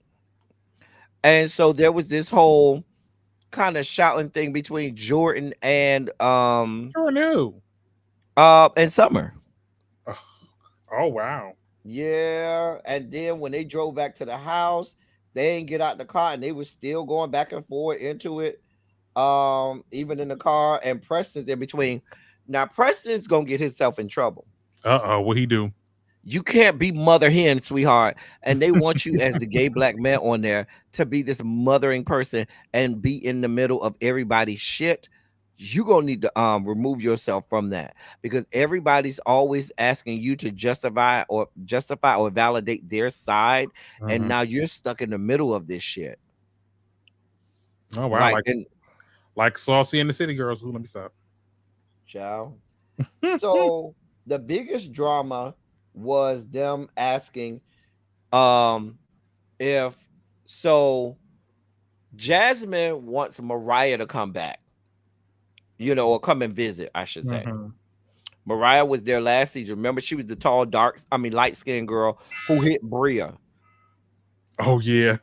And so there was this whole kind of shouting thing between Jordan and Sure knew. And Summer. Oh wow. Yeah. And then when they drove back to the house, they didn't get out the car and they were still going back and forth into it. Even in the car, and Preston's in between. Now Preston's gonna get himself in trouble. What he do? You can't be mother hen, sweetheart. And they want you as the gay black man on there to be this mothering person and be in the middle of everybody's shit. You're gonna need to remove yourself from that, because everybody's always asking you to justify or validate their side. Mm-hmm. And now you're stuck in the middle of this shit. Oh wow. Like Saucy and the City Girls. Let me stop. Ciao. So the biggest drama was them asking if Jasmine wants Mariah to come back, or come and visit, I should say. Mm-hmm. Mariah was there last season. Remember, she was the tall, light-skinned girl who hit Bria. Oh yeah.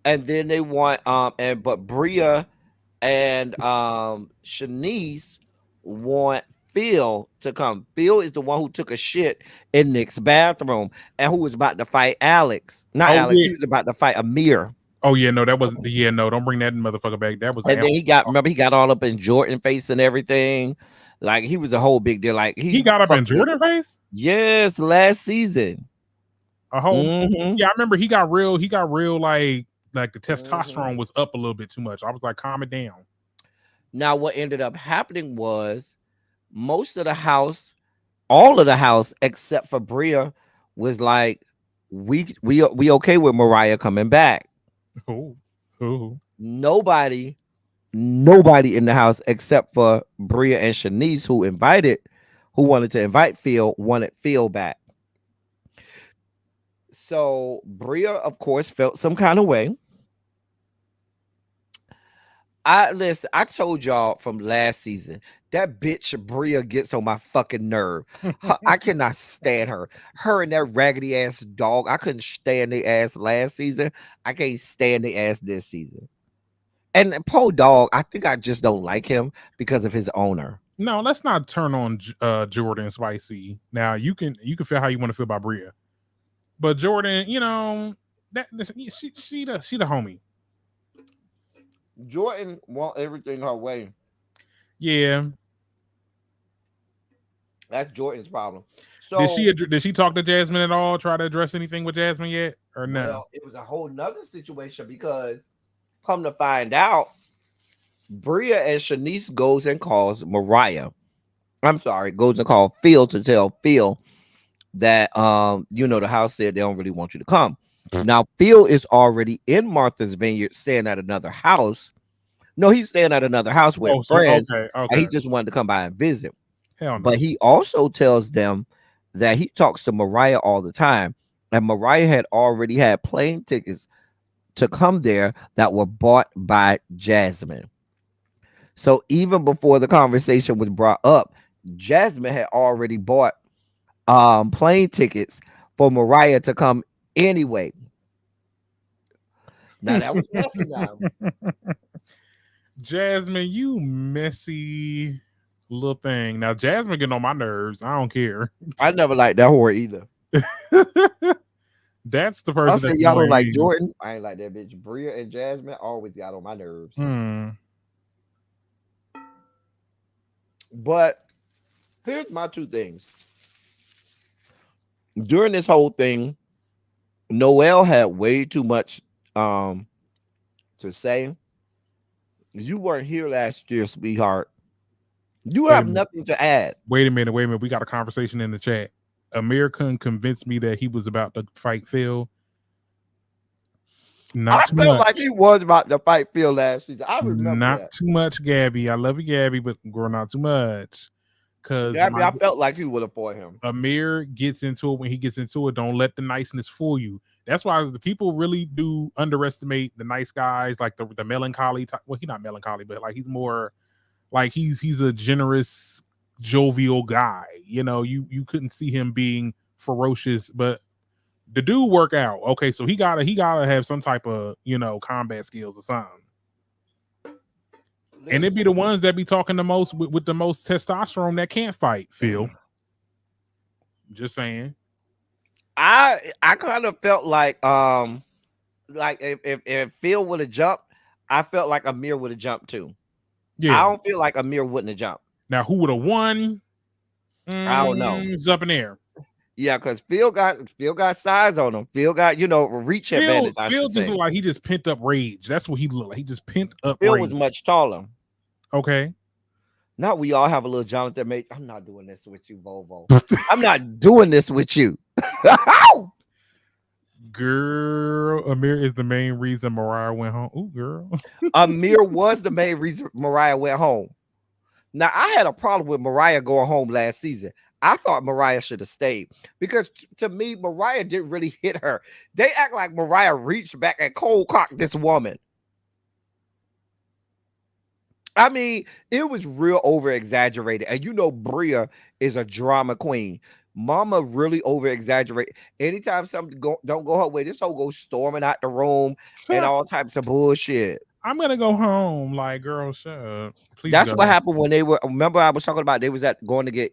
And then they want but Bria and Shanice want Phil to come. Phil is the one who took a shit in Nick's bathroom and who was about to fight Alex. Not Alex, yeah. He was about to fight Amir. Oh yeah, no, that wasn't. Yeah, no, don't bring that motherfucker back. That was. And then he got all up in Jordan face and everything. Like, he was a whole big deal. Like, he got up in Jordan face. Yes, last season. A whole. Mm-hmm. Yeah, I remember he got real. Like the testosterone was up a little bit too much. I was like, calm it down. Now, what ended up happening was most of the house, all of the house, except for Bria, was like, we okay with Mariah coming back. Oh. Ooh. Nobody in the house except for Bria and Shanice, who wanted to invite Phil, wanted Phil back. So Bria, of course, felt some kind of way. I told y'all from last season that bitch Bria gets on my fucking nerve. I cannot stand her. Her and that raggedy ass dog. I couldn't stand the ass last season. I can't stand the ass this season. And Poe Dog, I think I just don't like him because of his owner. No, let's not turn on Jordan Spicy. Now you can feel how you want to feel about Bria, but Jordan, that she the homie. Jordan want everything her way. Yeah, that's Jordan's problem. So did she talk to Jasmine at all? Try to address anything with Jasmine yet, or no? Well, it was a whole nother situation because come to find out, Bria and Shanice goes and calls Mariah. I'm sorry, goes and calls Phil to tell Phil that the house said they don't really want you to come. Now Phil is already in Martha's Vineyard, staying at another house. No, he's staying at another house with friends. Okay. And he just wanted to come by and visit. Hell no. But he also tells them that he talks to Mariah all the time, and Mariah had already had plane tickets to come there that were bought by Jasmine. So even before the conversation was brought up, Jasmine had already bought plane tickets for Mariah to come anyway. Now that was messy now. Jasmine, you messy little thing. Now Jasmine getting on my nerves. I don't care. I never liked that whore either. That's the person. I said y'all don't like Jordan. I ain't like that bitch. Bria and Jasmine always got on my nerves. But here's my two things. During this whole thing, Noel had way too much to say. You weren't here last year, sweetheart. You have nothing to add. Wait a minute. We got a conversation in the chat. Amir couldn't convince me that he was about to fight Phil. I felt like he was about to fight Phil last season. I remember not too much, Gabby. I love you, Gabby, but girl, not too much. Because I felt like he would have fought him. Amir gets into it when he gets into it. Don't let the niceness fool you. That's why the people really do underestimate the nice guys, like the melancholy type. Well, he's not melancholy, but like he's more like he's a generous, jovial guy. You couldn't see him being ferocious, but the dude work out. Okay, so he gotta have some type of combat skills or something. And it'd be the ones that be talking the most with the most testosterone that can't fight, Phil. Just saying. I kind of felt like if Phil would have jumped, I felt like Amir would have jumped too. Yeah. I don't feel like Amir wouldn't have jumped. Now who would have won? I don't know. It's up in there. Yeah, because Phil got size on him. Phil got reach advantage. Phil just looked like he just pent up rage. That's what he looked like. He just pent up Phil rage. Was much taller. Okay. Now we all have a little Jonathan mate. I'm not doing this with you, Volvo. I'm not doing this with you. Girl, Amir is the main reason Mariah went home. Ooh, girl. Amir was the main reason Mariah went home. Now, I had a problem with Mariah going home last season. I thought Mariah should have stayed because to me, Mariah didn't really hit her. They act like Mariah reached back and cold cocked this woman. I mean, it was real over exaggerated. And Bria is a drama queen. Mama really over exaggerate. Anytime something don't go her way, this whole goes storming out the room and all types of bullshit. I'm gonna go home. Like, girl, shut up. Please. That's what happened when they were. Remember, I was talking about they was going to get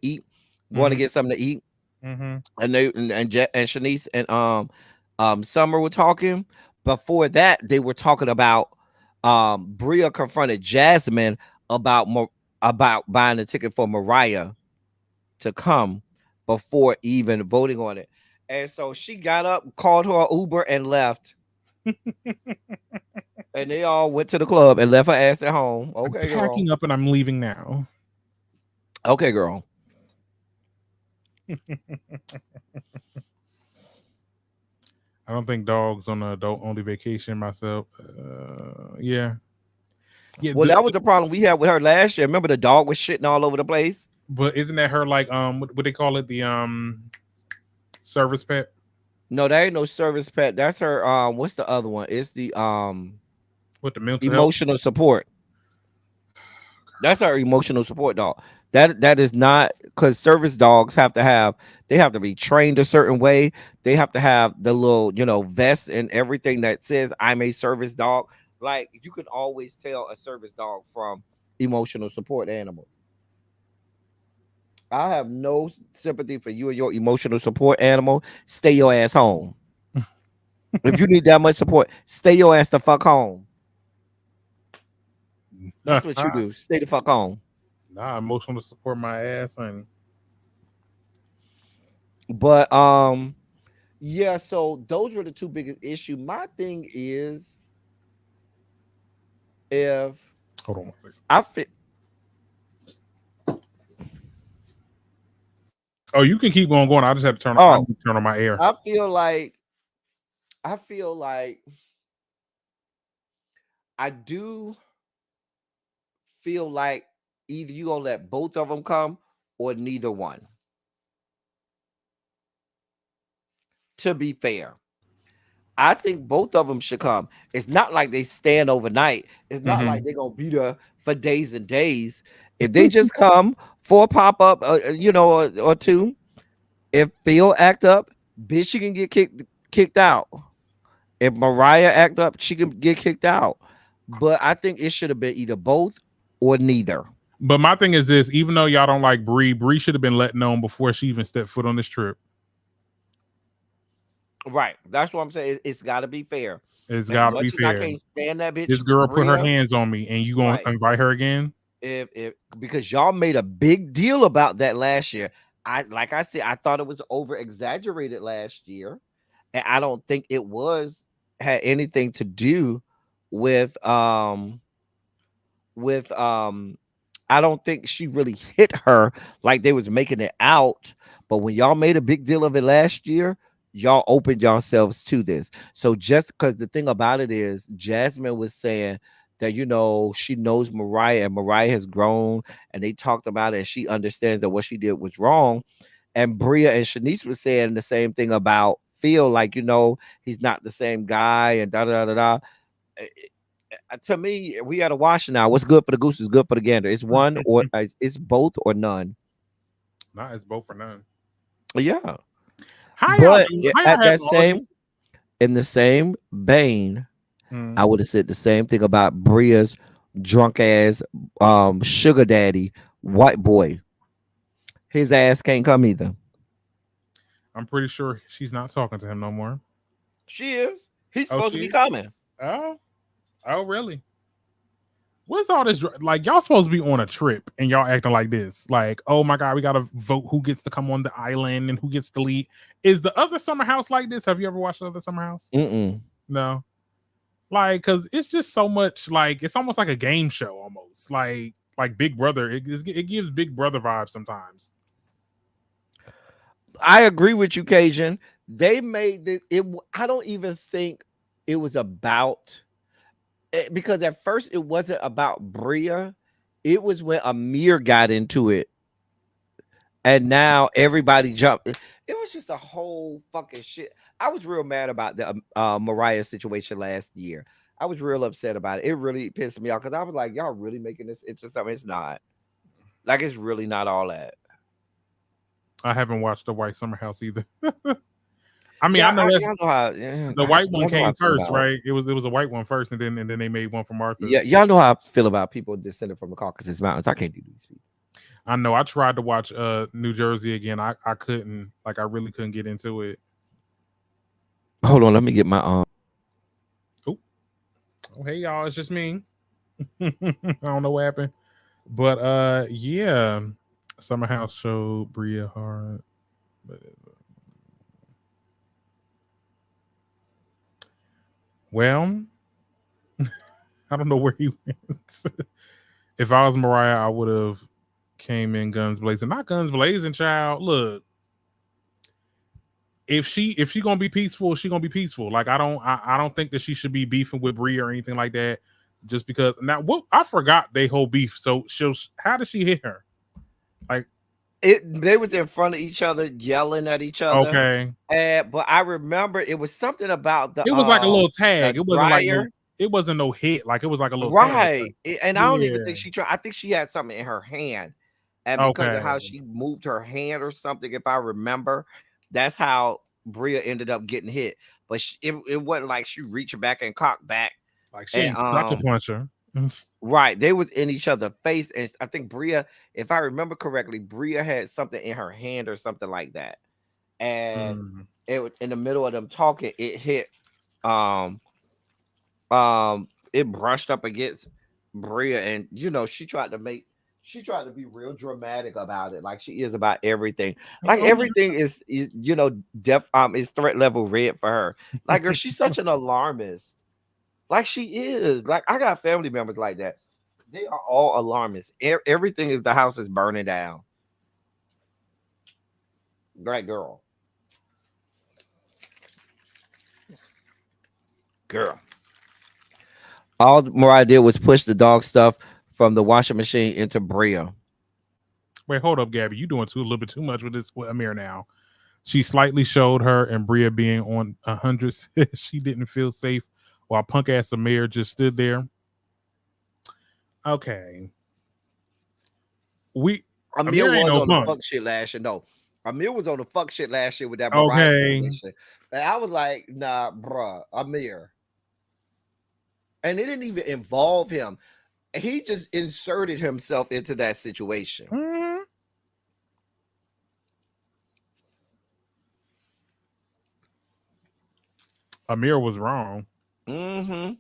something to eat, and they and Shanice and Summer were talking. Before that, they were talking about Bria confronted Jasmine about buying a ticket for Mariah to come before even voting on it. And so she got up, called her Uber, and left. And they all went to the club and left her ass at home. Okay, I'm packing up and I'm leaving now. Okay, girl. I don't think dogs on an adult only vacation myself. Yeah. Well, that was the problem we had with her last year. Remember the dog was shitting all over the place? But isn't that her like what they call it, the service pet? No, that ain't no service pet. That's her what's the other one? It's the with the mental emotional support. That's our emotional support dog. That is not, because service dogs have to be trained a certain way. They have to have the little, vest and everything that says I'm a service dog. Like, you can always tell a service dog from emotional support animals. I have no sympathy for you and your emotional support animal. Stay your ass home. If you need that much support, stay your ass the fuck home. That's what you do. Stay the fuck home. Nah, emotional support my ass, honey. But yeah, so those were the two biggest issues. My thing is, if hold on one second. Oh, you can keep on going. I just have to turn on my air. I feel like I do feel like either you gonna let both of them come or neither one. To be fair, I think both of them should come. It's not like they stand overnight. It's not like they're gonna be there for days and days. If they just come for a pop up, or two. If Phil act up, bitch, she can get kicked out. If Mariah act up, she can get kicked out. But I think it should have been either both or neither. But my thing is this: even though y'all don't like Bree should have been let known before she even stepped foot on this trip. Right. That's what I'm saying. It's got to be fair. It's got to be fair. I can't stand that bitch. This girl put her hands on me, and you gonna invite her again? If because y'all made a big deal about that last year. Like I said, I thought it was over exaggerated last year, and I don't think it had anything to do with I don't think she really hit her like they was making it out. But when y'all made a big deal of it last year, y'all opened yourselves to this. So just because the thing about it is, Jasmine was saying that, she knows Mariah and Mariah has grown, and they talked about it, and she understands that what she did was wrong. And Bria and Shanice was saying the same thing about Phil, like, he's not the same guy, and da. To me, we got to wash now. What's good for the goose is good for the gander. It's one or it's both or none. Nah, it's both or none. Yeah. But in the same vein, I would have said the same thing about Bria's drunk ass sugar daddy white boy. His ass can't come either. I'm pretty sure she's not talking to him no more. She is. He's supposed to be coming. Oh, really? What's all this? Like, y'all supposed to be on a trip and y'all acting like this. Like, oh my God, we got to vote who gets to come on the island and who gets to lead. Is the other summer house like this? Have you ever watched the other summer house? No. Like, because it's just so much, like, it's almost like a game show almost. Like Big Brother. It gives Big Brother vibes sometimes. I agree with you, Cajun. They made it. I don't even think it was about it, because at first it wasn't about Bria. It was when Amir got into it, and now everybody jumped. It was just a whole fucking shit. I was real mad about the Mariah situation last year. I was real upset about it. It really pissed me off because I was like, y'all really making this into something? It's not. Like, it's really not all that. I haven't watched the White Summer House either. I mean, I know the white one came first, right? It was a white one first, and then they made one for Martha. Yeah, y'all know how I feel about people descended from the Caucasus Mountains. I can't do these people. I know. I tried to watch New Jersey again. I couldn't. Like, I really couldn't get into it. Hold on, let me get my Oh, hey y'all, it's just me. I don't know what happened, but yeah, Summer House showed Bria hard, but well, I don't know where he went. If I was Mariah, I would have came in guns blazing. Not guns blazing, child. Look, if she gonna be peaceful, she gonna be peaceful. Like I don't think that she should be beefing with Bria or anything like that. Just because now, what I forgot they whole beef. So how did she hit her? Like they was in front of each other, yelling at each other. Okay, but I remember it was something about it was like a little tag. It wasn't like dryer. it wasn't no hit. Like it was like a little Right. tag. And I don't even think she tried. I think she had something in her hand, and because of how she moved her hand or something, if I remember, that's how Bria ended up getting hit. But it wasn't like she reached back and cocked back. Like she ain't sucker puncher. Right. They was in each other's face. And I think Bria, if I remember correctly, Bria had something in her hand or something like that. And it was in the middle of them talking, it hit it brushed up against Bria, and she tried to be real dramatic about it, like she is about everything. Like everything is is threat level red for her. Like, girl, she's such an alarmist. Like she is. Like I got family members like that. They are all alarmists. Everything is the house is burning down. Right, girl. All Mariah did was push the dog stuff from the washing machine into Bria. Wait, hold up, Gabby. You doing a little bit too much with this with Amir now. She slightly showed her and Bria being on 100. She didn't feel safe while punk ass Amir just stood there. Okay. Amir was on the fuck shit last year. No, Amir was on the fuck shit last year with that Mariah situation. And I was like, nah, bruh, Amir. And it didn't even involve him. He just inserted himself into that situation. Amir was wrong. He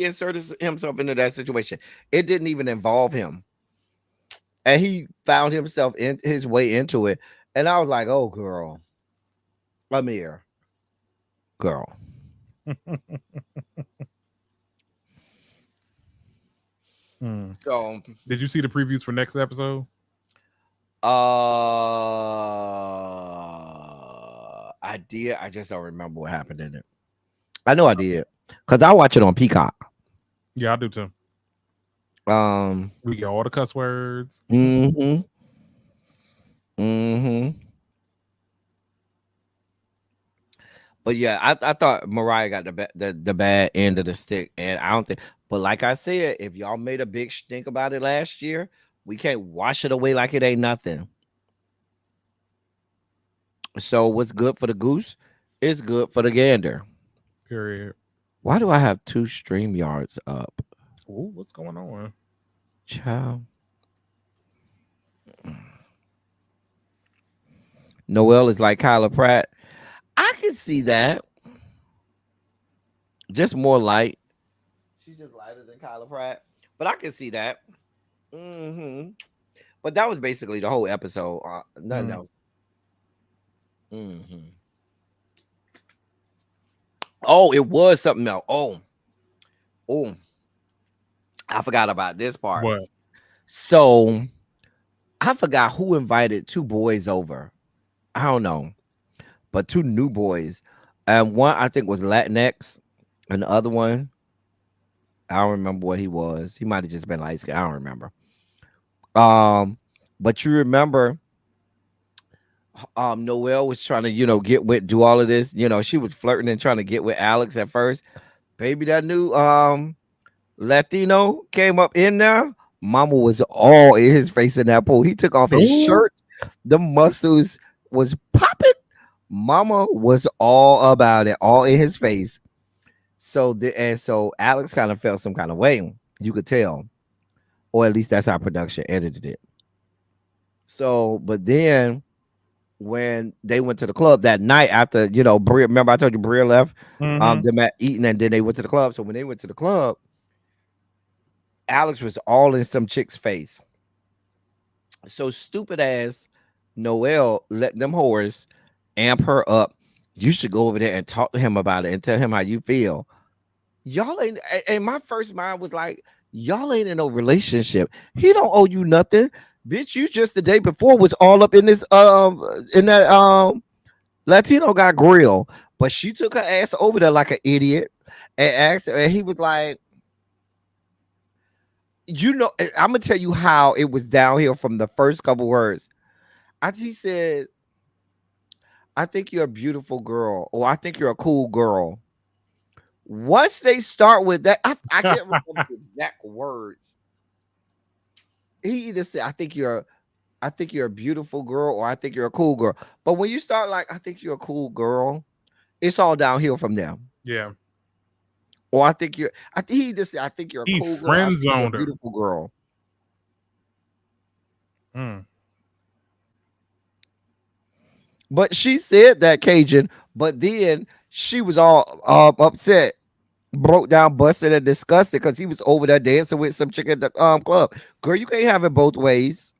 inserted himself into that situation. It didn't even involve him. And he found himself in his way into it. And I was like, oh, girl. Amir. Girl. So, did you see the previews for next episode? I did. I just don't remember what happened in it. I know I did because I watch it on Peacock. Yeah, I do too. We get all the cuss words. But yeah, I thought Mariah got the bad end of the stick, and I don't think. But like I said, if y'all made a big stink about it last year, we can't wash it away like it ain't nothing. So what's good for the goose is good for the gander. Period. Why do I have 2 StreamYards up? Ooh, what's going on? Child. Noel is like Kyla Pratt. I can see that. Just more light. She's just lighter than Kyla Pratt. But I can see that. But that was basically the whole episode. Nothing else. Oh, it was something else. Oh, I forgot about this part. What? So I forgot who invited 2 boys over. I don't know, but 2 new boys, and one I think was Latinx, and the other one I don't remember what he was. He might have just been light skin. I don't remember. But you remember, Noel was trying to, do all of this. She was flirting and trying to get with Alex at first. Baby, that new Latino came up in there. Mama was all in his face in that pool. He took off his shirt. The muscles was popping. Mama was all about it, all in his face. So Alex kind of felt some kind of way. You could tell, or at least that's how production edited it. So, but then when they went to the club that night after, Bria, remember I told you Bria left, them at eating, and then they went to the club. So when they went to the club, Alex was all in some chick's face. So stupid ass Noel let them whores amp her up. You should go over there and talk to him about it and tell him how you feel. Y'all ain't, and my first mind was like, y'all ain't in no relationship. He don't owe you nothing. Bitch, you just the day before was all up in this Latino got grill, but she took her ass over there like an idiot and asked, and he was like, I'm gonna tell you how it was downhill from the first couple words. He said, I think you're a beautiful girl, or I think you're a cool girl. Once they start with that, I can't remember the exact words. He either said, I think you're a beautiful girl, or I think you're a cool girl. But when you start like, I think you're a cool girl, it's all downhill from there. Yeah. Or I think he just said, I think you're a cool girl, I think you're a beautiful girl. But she said that, Cajun, but then she was all upset, broke down, busted, and disgusted because he was over there dancing with some chick at the club. Girl, you can't have it both ways.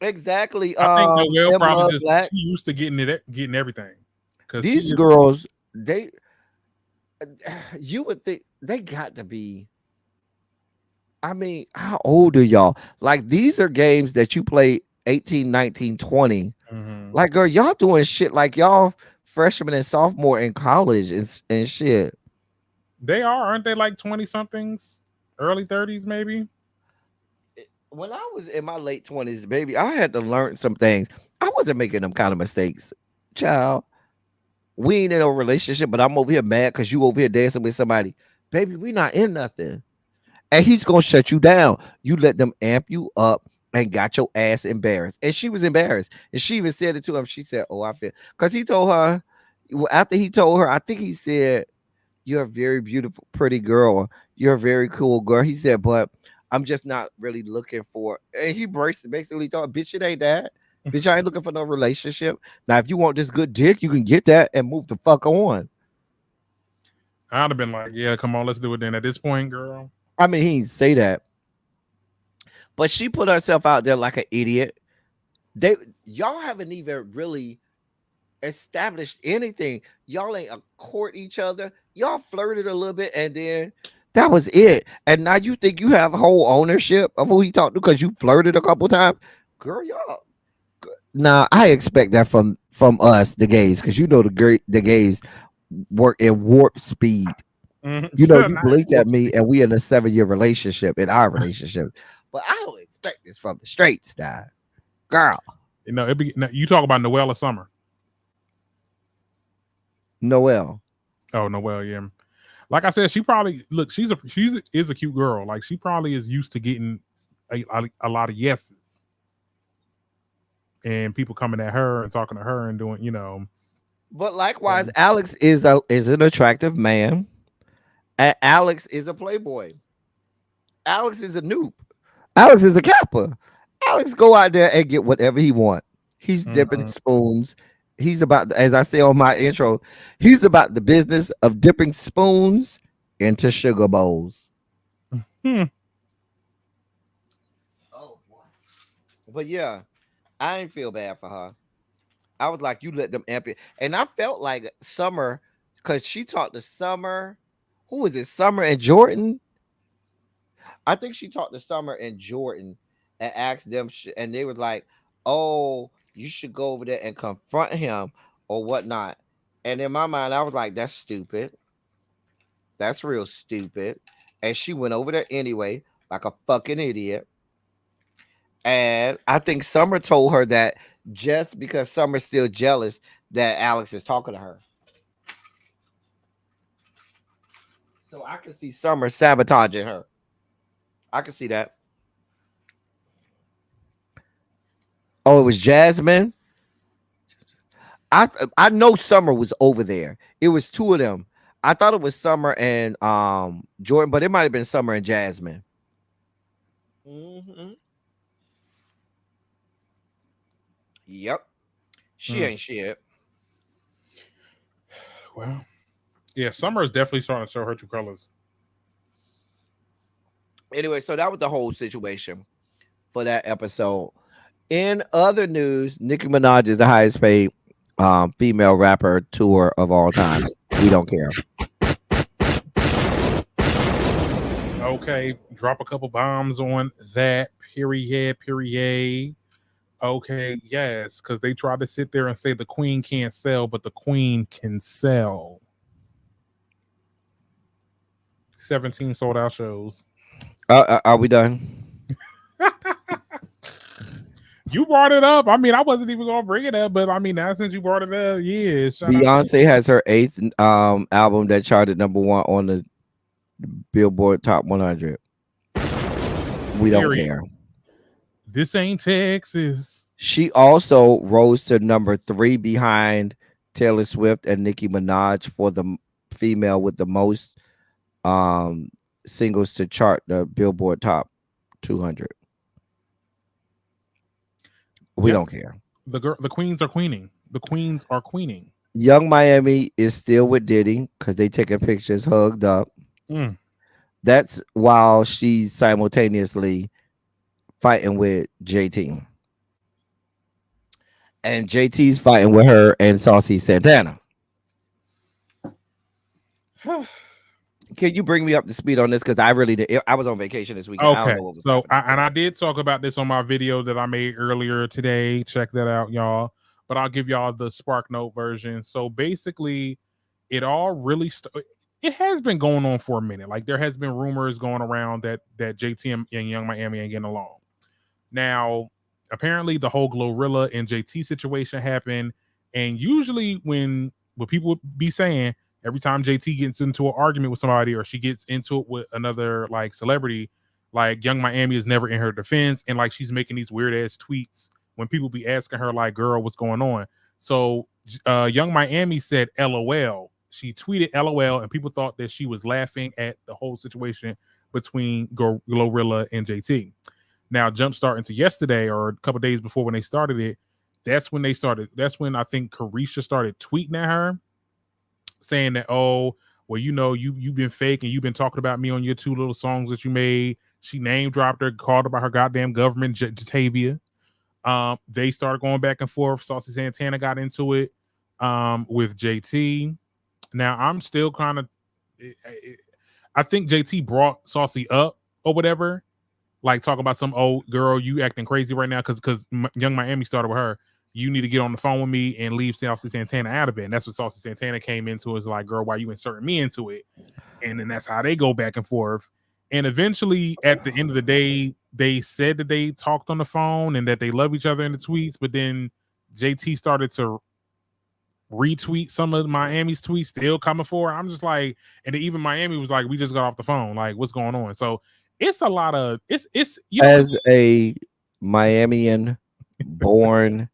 Exactly. I think Noel probably just she used to getting everything. These girls, you would think they got to be. I mean, how old are y'all? Like, these are games that you play 18, 19, 20. Mm-hmm. Like, girl, y'all doing shit like y'all freshman and sophomore in college and shit. They aren't they like 20 somethings, early 30s maybe? When I was in my late 20s, baby, I had to learn some things. I wasn't making them kind of mistakes. Child, we ain't in a relationship, but I'm over here mad because you over here dancing with somebody. Baby, we not in nothing. And he's going to shut you down. You let them amp you up and got your ass embarrassed. And she was embarrassed. And she even said it to him. She said, oh, I feel. Because he told her, after he told her, I think he said, you're a very beautiful, pretty girl. You're a very cool girl. He said, but I'm just not really looking for. And he basically thought, bitch, it ain't that. Bitch, I ain't looking for no relationship. Now, if you want this good dick, you can get that and move the fuck on. I'd have been like, yeah, come on, let's do it then. At this point, girl. I mean, he didn't say that, but she put herself out there like an idiot. Y'all haven't even really established anything. Y'all ain't court each other. Y'all flirted a little bit, and then that was it. And now you think you have whole ownership of who he talked to because you flirted a couple times, girl. Y'all. Now I expect that from us, the gays, because you know the gays work in warp speed. Mm-hmm. You know, you blinked at me and we in a 7-year relationship in our relationship. But I don't expect this from the straights, now. Girl. You know, you talk about Noel or Summer. Noel. Oh, Noel, yeah. Like I said, she probably she is a cute girl. Like, she probably is used to getting a lot of yeses. And people coming at her and talking to her and doing, you know. But likewise, Alex is an attractive man. And Alex is a playboy. Alex is a noob. Alex is a capper. Alex go out there and get whatever he want. He's dipping spoons. He's about, as I say on my intro, he's about the business of dipping spoons into sugar bowls. Oh boy. But yeah, I ain't feel bad for her. I was like, you let them amp it. And I felt like Summer, because she talked to Summer. Who was it? Summer and Jordan? I think she talked to Summer and Jordan and asked them, and they were like, oh, you should go over there and confront him or whatnot. And in my mind, I was like, that's stupid. That's real stupid. And she went over there anyway, like a fucking idiot. And I think Summer told her that just because Summer's still jealous that Alex is talking to her. So I can see Summer sabotaging her. I can see that. Oh, it was Jasmine. I know Summer was over there. It was two of them. I thought it was Summer and Jordan, but it might have been Summer and Jasmine. Mm-hmm. Yep. She ain't shit. Well, yeah, Summer is definitely starting to show her true colors. Anyway, so that was the whole situation for that episode. In other news, Nicki Minaj is the highest paid female rapper tour of all time. We don't care. Okay, drop a couple bombs on that. Period. Okay, yes, because they tried to sit there and say the queen can't sell, but the queen can sell. 17 sold out shows. Are we done? You brought it up. I mean, I wasn't even gonna bring it up, but I mean, now since you brought it up, yeah. Beyonce has her 8th album that charted #1 on the Billboard Top 100. We don't care. This ain't Texas. She also rose to #3 behind Taylor Swift and Nicki Minaj for the female with the most singles to chart the Billboard Top 200. We don't care. The queens are queening. The queens are queening. Young Miami is still with Diddy because they taking pictures hugged up. That's while she's simultaneously fighting with JT. And JT's fighting with her and Saucy Santana. Can you bring me up to speed on this? Because I really did. I was on vacation this weekend. Okay, so I did talk about this on my video that I made earlier today. Check that out, y'all. But I'll give y'all the Spark Note version. So basically, it all really it has been going on for a minute. Like there has been rumors going around that JT and Young Miami ain't getting along. Now, apparently, the whole Glorilla and JT situation happened, and usually when people be saying, every time JT gets into an argument with somebody or she gets into it with another like celebrity, like Young Miami is never in her defense. And like she's making these weird ass tweets when people be asking her like, girl, what's going on? So Young Miami said LOL. She tweeted LOL and people thought that she was laughing at the whole situation between Glorilla and JT. Now, jump into yesterday or a couple days before when they started it, that's when I think Carisha started tweeting at her, saying that, oh, well, you know, you've been fake and you've been talking about me on your 2 little songs that you made. She name dropped her, called about her goddamn government, Jatavia. They started going back and forth. Saucy Santana got into it with JT. Now, I'm still kind of, I think JT brought Saucy up or whatever. Like talk about some old girl, you acting crazy right now because Young Miami started with her. You need to get on the phone with me and leave Saucy Santana out of it. And that's what Saucy Santana came into, is like, girl, why you inserting me into it? And then that's how they go back and forth. And eventually, at the end of the day, they said that they talked on the phone and that they love each other in the tweets. But then JT started to retweet some of Miami's tweets, still coming for her. I'm just like, and even Miami was like, we just got off the phone. Like, what's going on? So it's a lot of it's you know, as a Miamian born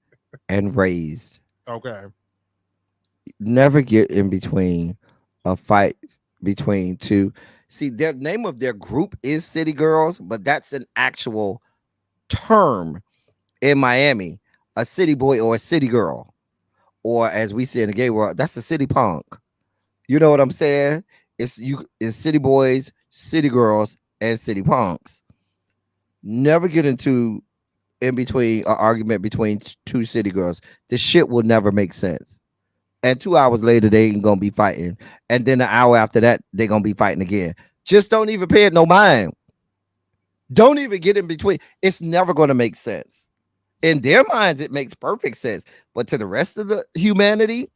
and raised. Okay. Never get in between a fight between two. See, their name of their group is City Girls, but that's an actual term in Miami. A city boy or a city girl. Or as we say in the gay world, that's a city punk. You know what I'm saying? It's city boys, city girls, and city punks. Never get into in between an argument between 2 city girls. This shit will never make sense. And 2 hours later, they ain't gonna be fighting. And then an hour after that, they're gonna be fighting again. Just don't even pay it no mind. Don't even get in between. It's never gonna make sense. In their minds, it makes perfect sense. But to the rest of the humanity,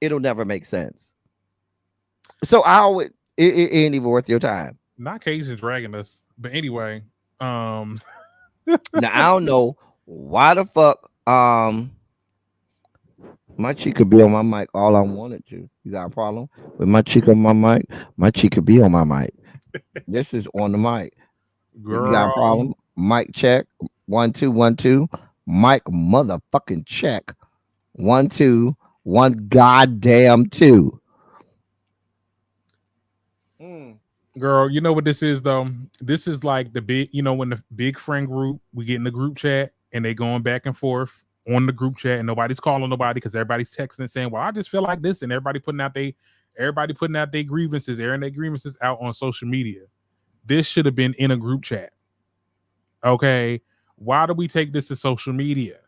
it'll never make sense. So it ain't even worth your time. Not Cajun dragging us. But anyway, now I don't know why the fuck my cheek could be on my mic all I wanted to. You got a problem with my cheek on my mic? My cheek could be on my mic. This is on the mic. Girl. You got a problem? Mic check. 1 2 1 2. Mic motherfucking check. 1 2 1 goddamn 2. Girl, you know what this is though? This is like the big, you know, when the big friend group, we get in the group chat and they going back and forth on the group chat and nobody's calling nobody because everybody's texting and saying, well, I just feel like this, and everybody putting out their grievances, airing their grievances out on social media. This should have been in a group chat. Okay. Why do we take this to social media?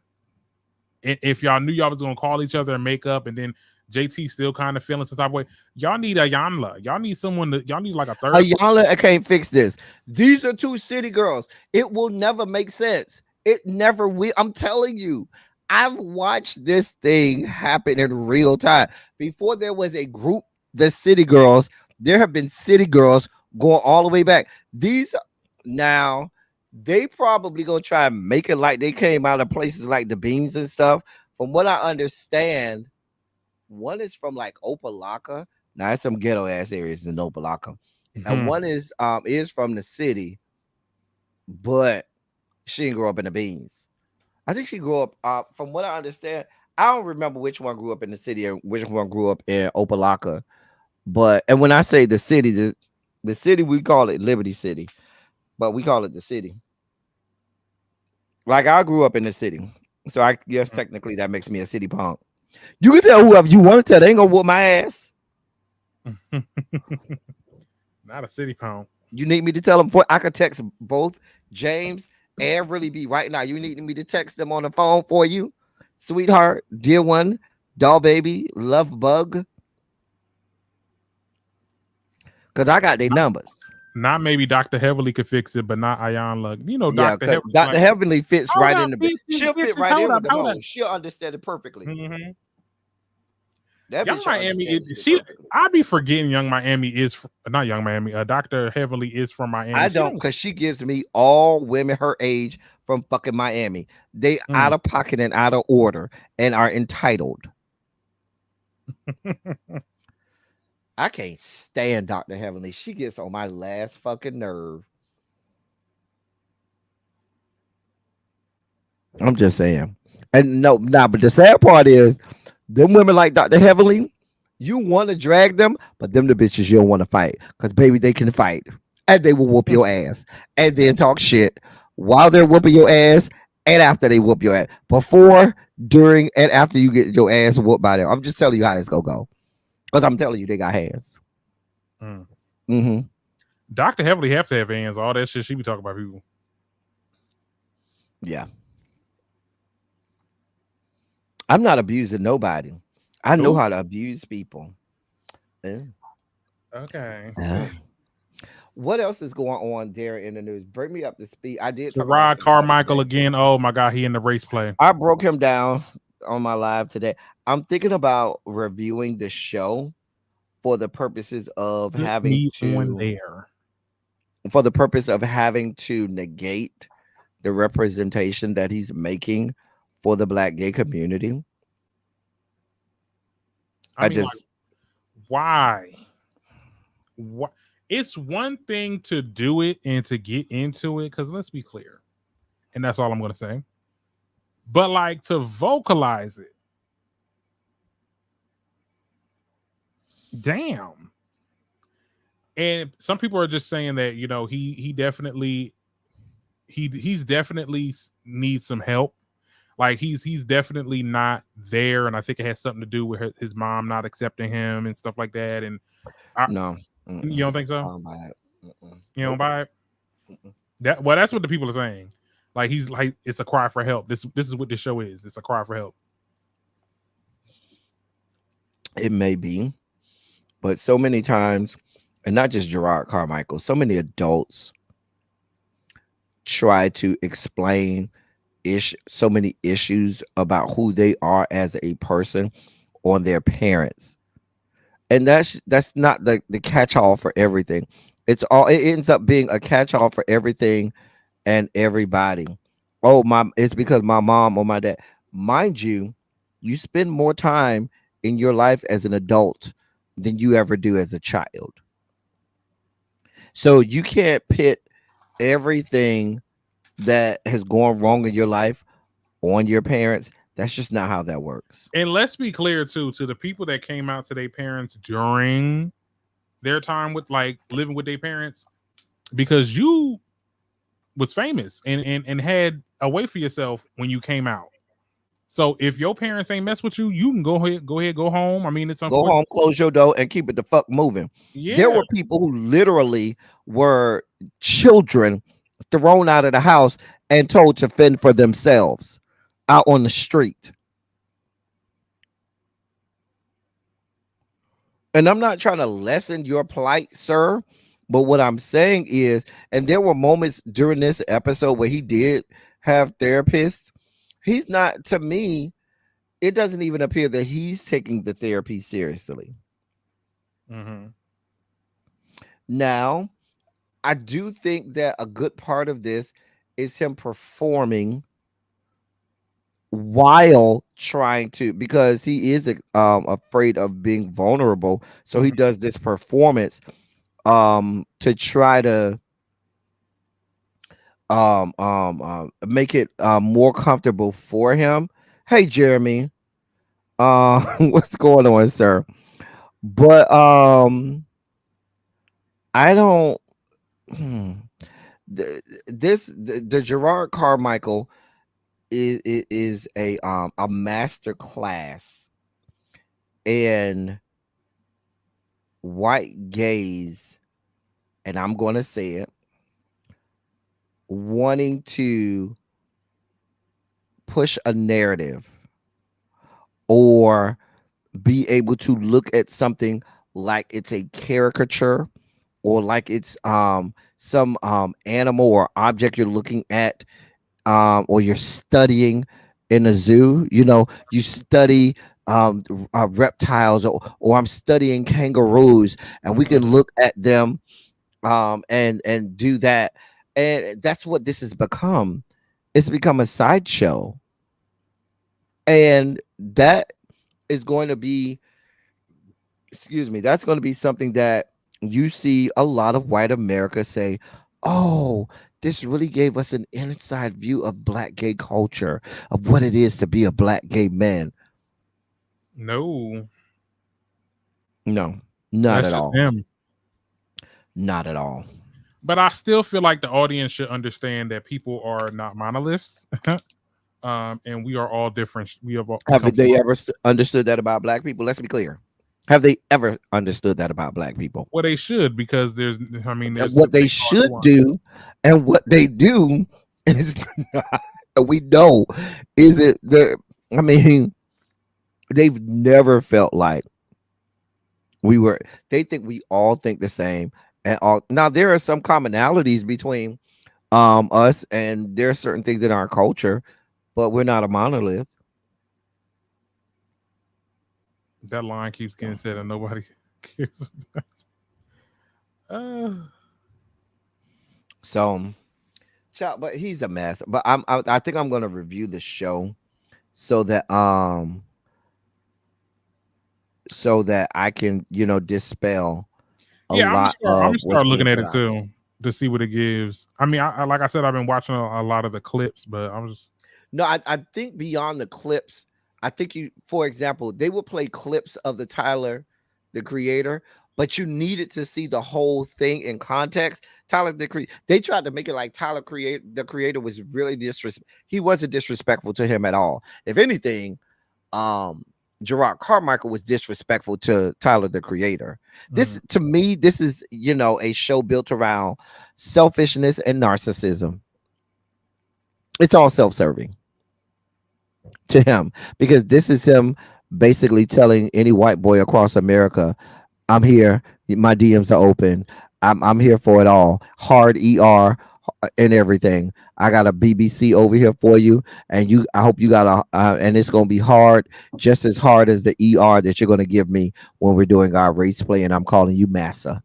If y'all knew y'all was gonna call each other and make up, and then JT still kind of feeling some type of way, y'all need a Yanla. Y'all need someone y'all need like a third. Yanla, I can't fix this. These are 2 city girls. It will never make sense. It never will. I'm telling you, I've watched this thing happen in real time. Before there was a group, the City Girls, there have been City Girls going all the way back. These now they probably gonna try and make it like they came out of places like the Beans and stuff. From what I understand, one is from like Opalaka. Now it's some ghetto ass areas in Opalaka. And one is from the city, but she didn't grow up in the Beans. I think she grew up, from what I understand, I don't remember which one grew up in the city and which one grew up in Opalaka. But, and when I say the city, the city, we call it Liberty City, but we call it the city. Like I grew up in the city. So I guess technically that makes me a city punk. You can tell whoever you want to tell. They ain't gonna whoop my ass. Not a city punk. You need me to tell them? I could text both James and Really Be right now. You need me to text them on the phone for you, sweetheart, dear one, doll baby, love bug, because I got their numbers. Not maybe Dr. Heavily could fix it, but not Ayan Lug. You know, Yeah, Dr. Heavily. Dr. Heavenly fits right in the. She'll fit right in with the hold mode. She'll understand it perfectly. Young Miami, I be forgetting Young Miami is not Young Miami. Dr. Heavily is from Miami. I don't, because she gives me all women her age from fucking Miami. They out of pocket and out of order and are entitled. I can't stand Dr. Heavenly. She gets on my last fucking nerve. I'm just saying. And but the sad part is, them women like Dr. Heavenly, you want to drag them, but them the bitches you don't want to fight. Because, baby, they can fight. And they will whoop your ass. And then talk shit while they're whooping your ass and after they whoop your ass. Before, during, and after you get your ass whooped by them. I'm just telling you how it's going to go. Because I'm telling you, they got hands. Dr. Heavily have to have hands. All that shit she be talking about people. Yeah. I'm not abusing nobody. I know how to abuse people. Okay. What else is going on there in the news? Bring me up to speed. I did. Gerard Carmichael again. Oh my God, he in the race play. I broke him down on my live today. I'm thinking about reviewing the show for the purposes of having to negate the representation that he's making for the Black gay community. I mean, like, why? What? It's one thing to do it and to get into it, because let's be clear, and that's all I'm going to say. But like to vocalize it, damn. And some people are just saying that, you know, he definitely needs some help. Like he's definitely not there, and I think it has something to do with his mom not accepting him and stuff like that. And no, you don't think so? I don't buy it. You don't buy it? That's what the people are saying. Like he's like, it's a cry for help. This is what this show is. It's a cry for help. It may be, but so many times, and not just Gerard Carmichael, so many adults try to explain so many issues about who they are as a person on their parents, and that's not the catch-all for everything. It ends up being a catch-all for everything and everybody. Oh, it's because my mom or my dad. Mind you, you spend more time in your life as an adult than you ever do as a child, so you can't pit everything that has gone wrong in your life on your parents. That's just not how that works. And let's be clear too, to the people that came out to their parents during their time with like living with their parents, because you was famous and had a way for yourself when you came out. So if your parents ain't mess with you, you can go ahead, go home. I mean, it's go home, close your door, and keep it the fuck moving. Yeah. There were people who literally were children thrown out of the house and told to fend for themselves out on the street. And I'm not trying to lessen your plight, sir, but what I'm saying is, and there were moments during this episode where he did have therapists. He's not, to me, it doesn't even appear that he's taking the therapy seriously. Mm-hmm. Now, I do think that a good part of this is him performing while trying to, because he is afraid of being vulnerable. So he does this performance to try to make it more comfortable for him. Hey Jeremy, what's going on, sir? But I don't hmm, the Gerard Carmichael is a master class in white gaze, and I'm going to say it, wanting to push a narrative or be able to look at something like it's a caricature or like it's some animal or object you're looking at, or you're studying in a zoo. You know, you study reptiles, or I'm studying kangaroos, and we can look at them and do that. And that's what this has become. It's become a sideshow. And that is going to be, excuse me, that's going to be something that you see a lot of white America say, oh, this really gave us an inside view of black gay culture, of what it is to be a black gay man. No, not that's at just all. him. Not at all. But I still feel like the audience should understand that people are not monoliths. And we are all different. Have they ever understood that about black people? Let's be clear. Have they ever understood that about black people? Well, they should, because there's what they should do and what they do is not, we know is it the, I mean, they've never felt like they think we all think the same. And all, now there are some commonalities between us, and there are certain things in our culture, but we're not a monolith. That line keeps getting said and nobody cares about it. So, but he's a mess. But I think I'm going to review the show so that I can, dispel a lot of. I'm gonna start looking at it too to see what it gives. I mean, I like I said, I've been watching a lot of the clips, but I'm just I think beyond the clips, I think for example, they will play clips of the Tyler, the Creator, but you needed to see the whole thing in context. Tyler, they tried to make it like Tyler, the Creator, was really he wasn't disrespectful to him at all. If anything, Gerard Carmichael was disrespectful to Tyler, the Creator. This, to me, this is, a show built around selfishness and narcissism. It's all self-serving to him, because this is him basically telling any white boy across America, I'm here, my DMs are open, I'm here for it all, hard ER and everything. I got a BBC over here for you, and I hope you got and it's gonna be hard, just as hard as the ER that you're gonna give me when we're doing our race play, and I'm calling you massa.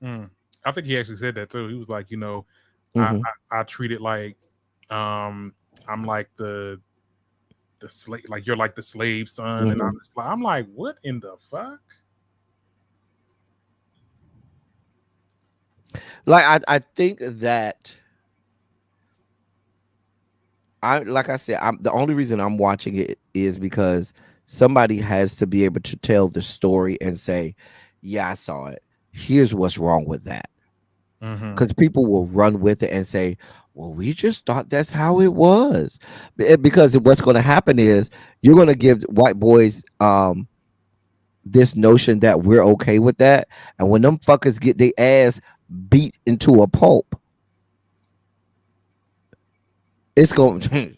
I think he actually said that too. He was like, I treat it like I'm like the slave, like you're like the slave son, and I'm like, what in the fuck? Like I think that like I said, the only reason I'm watching it is because somebody has to be able to tell the story and say, yeah, I saw it. Here's what's wrong with that. Because people will run with it and say, well, we just thought that's how it was. Because what's going to happen is you're going to give white boys this notion that we're okay with that. And when them fuckers get their ass beat into a pulp, it's going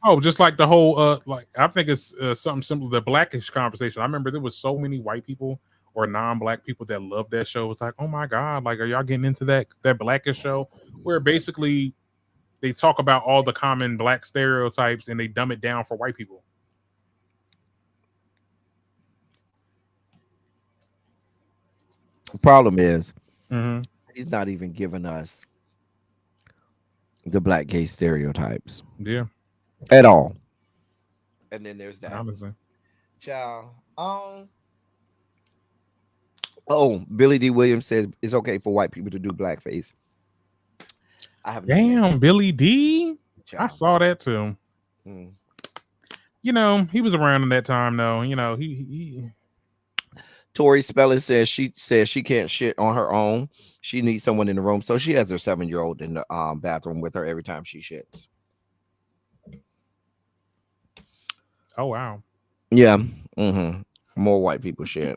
oh, just like the whole like I think it's something similar to the Blackish conversation. I remember there was so many white people or non-black people that love that show. It's like, oh my God, like, are y'all getting into that Blackish show where basically they talk about all the common black stereotypes and they dumb it down for white people? The problem is he's not even giving us the black gay stereotypes. Yeah. At all. And then there's that. Honestly. Child. Oh, Billy D. Williams says it's okay for white people to do blackface. I have Damn, Billy D. Child. I saw that too. You know, he was around in that time though. You know, he Tori Spelling says she can't shit on her own. She needs someone in the room. So she has her 7-year-old in the bathroom with her every time she shits. Oh wow. Yeah. More white people shit.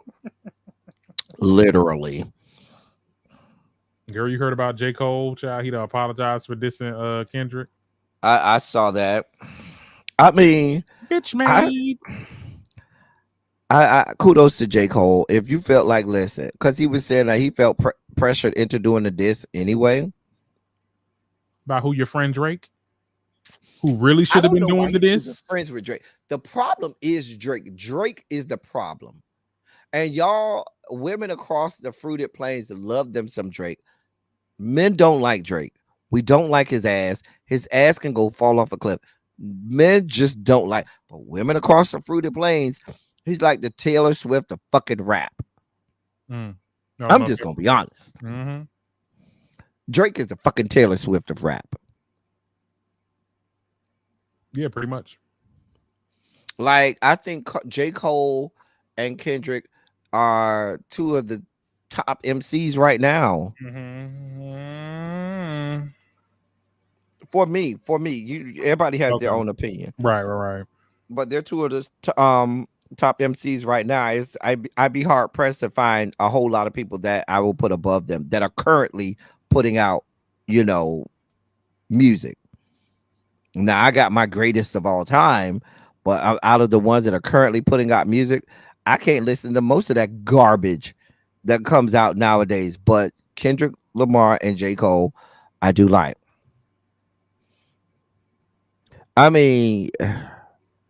Literally. Girl, you heard about J. Cole, child? He apologized for dissing Kendrick. I saw that. I mean, bitch made. I kudos to J. Cole. If you felt like, listen, because he was saying that he felt pressured into doing the diss anyway. By who, your friend Drake? Who really should have been doing the diss? Friends with Drake. The problem is Drake. Drake is the problem. And y'all, women across the fruited plains love them some Drake. Men don't like Drake. We don't like his ass. His ass can go fall off a cliff. Men just don't like. But women across the fruited plains, he's like the Taylor Swift of fucking rap. I'm just gonna be honest. Drake is the fucking Taylor Swift of rap. Yeah, pretty much. Like, I think J. Cole and Kendrick are two of the top MCs right now. For me, everybody has their own opinion. Right. But they're two of the top MCs right now. I'd be hard pressed to find a whole lot of people that I will put above them that are currently putting out, music. Now I got my greatest of all time, but out of the ones that are currently putting out music, I can't listen to most of that garbage that comes out nowadays. But Kendrick Lamar and J. Cole, I do like. I mean,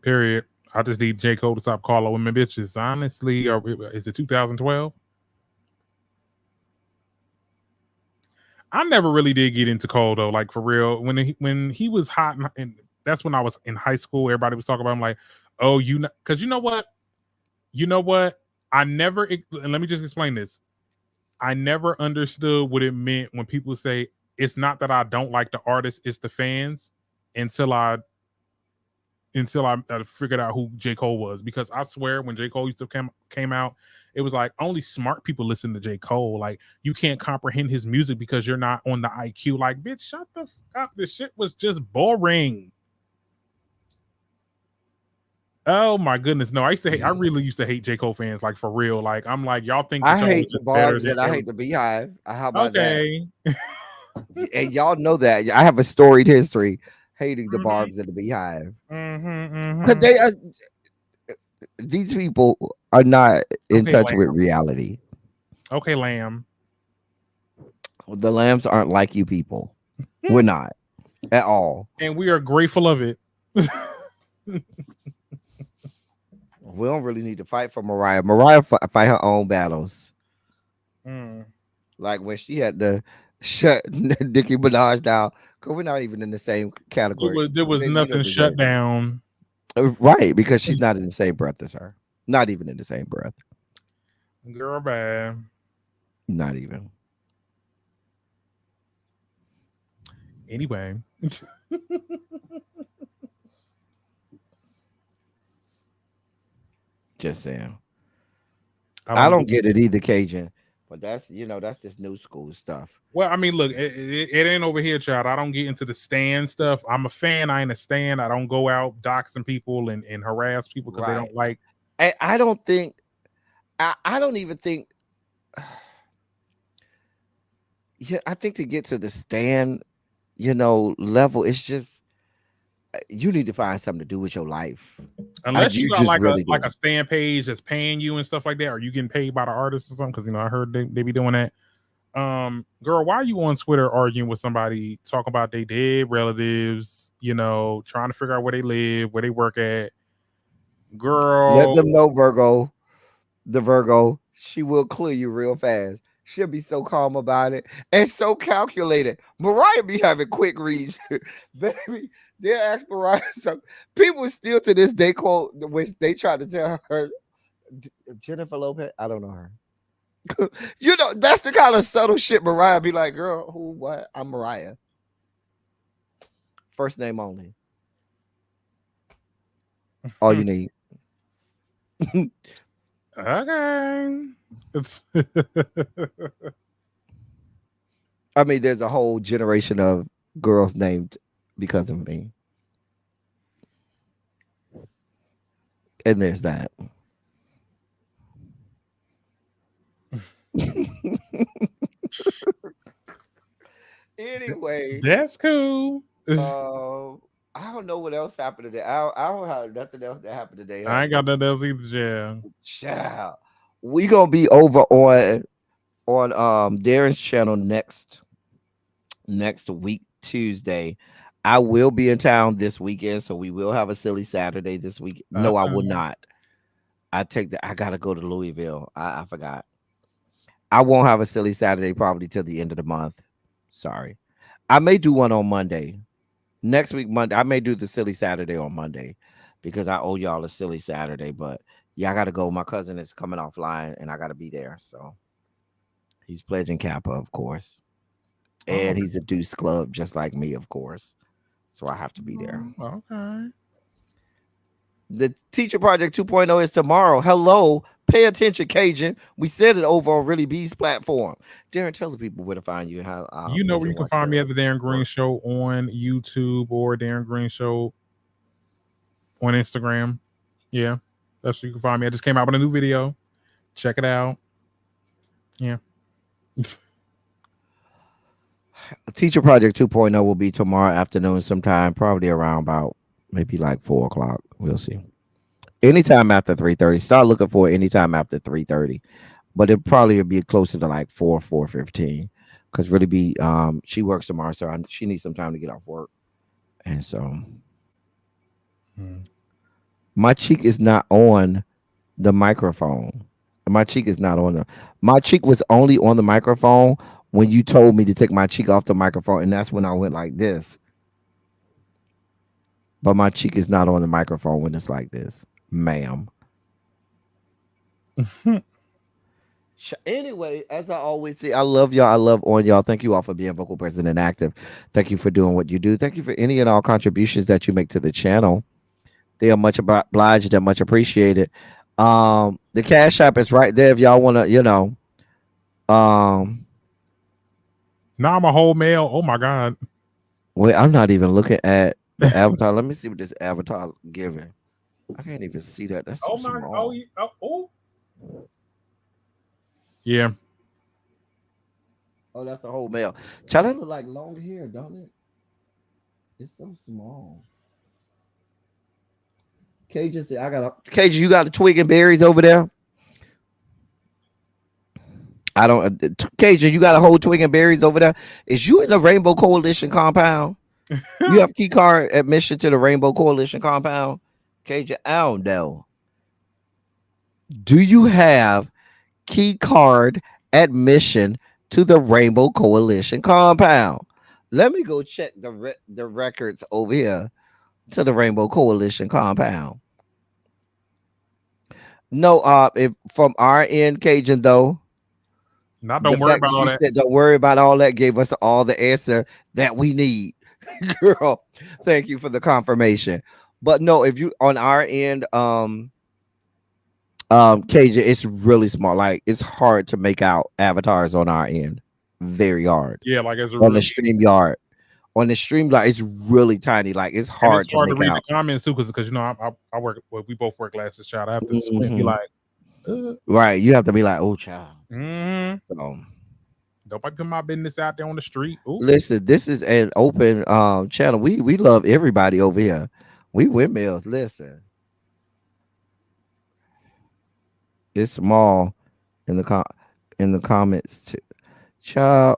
period. I just need J. Cole to stop calling women bitches. Honestly, or is it 2012? I never really did get into Cole though, like for real. When he was hot, and that's when I was in high school. Everybody was talking about him like, oh, because you know what? I never. And let me just explain this. I never understood what it meant when people say it's not that I don't like the artist, it's the fans. Until I figured out who J. Cole was, because I swear when J. Cole used to came out, it was like only smart people listen to J. Cole. Like, you can't comprehend his music because you're not on the IQ. Like, bitch, shut the fuck up. This shit was just boring. Oh my goodness, no! I really used to hate J. Cole fans, like for real. Like, I'm like, y'all think I hate the Barbs and I hate the Beehive. How about that? And y'all know that I have a storied history hating the Barbs and the Beehive. Because they are, these people are not in touch with reality. Okay, lamb. The lambs aren't like you people. We're not at all. And we are grateful of it. We don't really need to fight for Mariah. Mariah fight her own battles. Like when she had to shut Nicki Minaj down, because we're not even in the same category. There was nothing shut down. Right, because she's not in the same breath as her. Not even in the same breath. Girl, bad. Not even. Anyway. Just saying. I don't get it either, Cajun. But that's just new school stuff. Well, I mean, look, it ain't over here, child. I don't get into the stand stuff. I'm a fan. I ain't a stand. I don't go out doxing people and harass people because they don't like. I don't think. I don't even think. Yeah, I think to get to the stand, level, it's just you need to find something to do with your life. Unless you got just like really a stand page that's paying you and stuff like that, or you getting paid by the artist or something. Because I heard they be doing that. Girl, why are you on Twitter arguing with somebody, talking about they dead relatives? Trying to figure out where they live, where they work at. Girl, let them know, Virgo. The Virgo, she will clear you real fast. She'll be so calm about it and so calculated. Mariah be having quick reads, baby. They'll ask Mariah something. People still to this day quote which they try to tell her Jennifer Lopez. I don't know her. That's the kind of subtle shit Mariah be like, girl, who, what? I'm Mariah. First name only. All you need. Okay. I mean, there's a whole generation of girls named because of me. And there's that. Anyway, that's cool. I don't know what else happened today. I don't have nothing else that happened today. I ain't got nothing else either, Child. We gonna be over on Darren's channel next week, Tuesday. I will be in town this weekend, so we will have a silly Saturday this week. No, I will not. I gotta go to Louisville. I forgot. I won't have a silly Saturday probably till the end of the month. Sorry. I may do one on Monday. Next week, Monday, I may do the silly Saturday on Monday because I owe y'all a silly Saturday. But yeah, I gotta go. My cousin is coming offline and I gotta be there. So he's pledging Kappa, of course. And he's a Deuce Club, just like me, of course. So I have to be there. Okay. The Teacher Project 2.0 is tomorrow. Hello. Pay attention, Cajun. We said it over on Really B's platform. Darren, tell the people where to find you. How where you can find me at the Darren Green Show on YouTube or Darren Green Show on Instagram. Yeah, that's where you can find me. I just came out with a new video. Check it out. Yeah. Teacher Project 2.0 will be tomorrow afternoon sometime, probably around about maybe like 4 o'clock. We'll see. Anytime after 3:30. Start looking for it anytime after 3:30. But it probably will be closer to like 4:15. Because really be she works tomorrow, so she needs some time to get off work. And so my cheek is not on the microphone. My cheek is not on my cheek was only on the microphone when you told me to take my cheek off the microphone, and that's when I went like this. But my cheek is not on the microphone when it's like this, ma'am. Anyway, as I always say, I love y'all. I love on y'all. Thank you all for being vocal, present, and active. Thank you for doing what you do. Thank you for any and all contributions that you make to the channel. They are much obliged and much appreciated. The Cash App is right there if y'all want to, Now I'm a whole male. Oh my God. Wait, I'm not even looking at the avatar. Let me see what this avatar giving. I can't even see that. That's so small. Yeah. Oh, that's the whole male. Child, that look like long hair, don't it? It's so small. Cajun said, Cajun, you got the twig and berries over there? I don't. Cajun, you got a whole twig and berries over there? Is you in the Rainbow Coalition compound? You have key card admission to the Rainbow Coalition compound? Cajun, I don't know. Do you have key card admission to the Rainbow Coalition compound? Let me go check the records over here to the Rainbow Coalition compound. No, if from our end, Cajun, though. Now don't worry about all that. Don't worry about all that. Gave us all the answer that we need. Girl, thank you for the confirmation. But no, if you on our end, Cajun, it's really small. Like it's hard to make out avatars on our end. Very hard. Yeah, like as on the StreamYard. On the stream, like it's really tiny. Like it's hard, to read out the comments too, because I work. Well, we both wear glasses, child. I have to squint, be like, right. You have to be like, oh, child. Mm-hmm. So, Nobody put my business out there on the street. Ooh. Listen, this is an open channel. We love everybody over here. We windmills. Listen, it's small in the comments too. Child,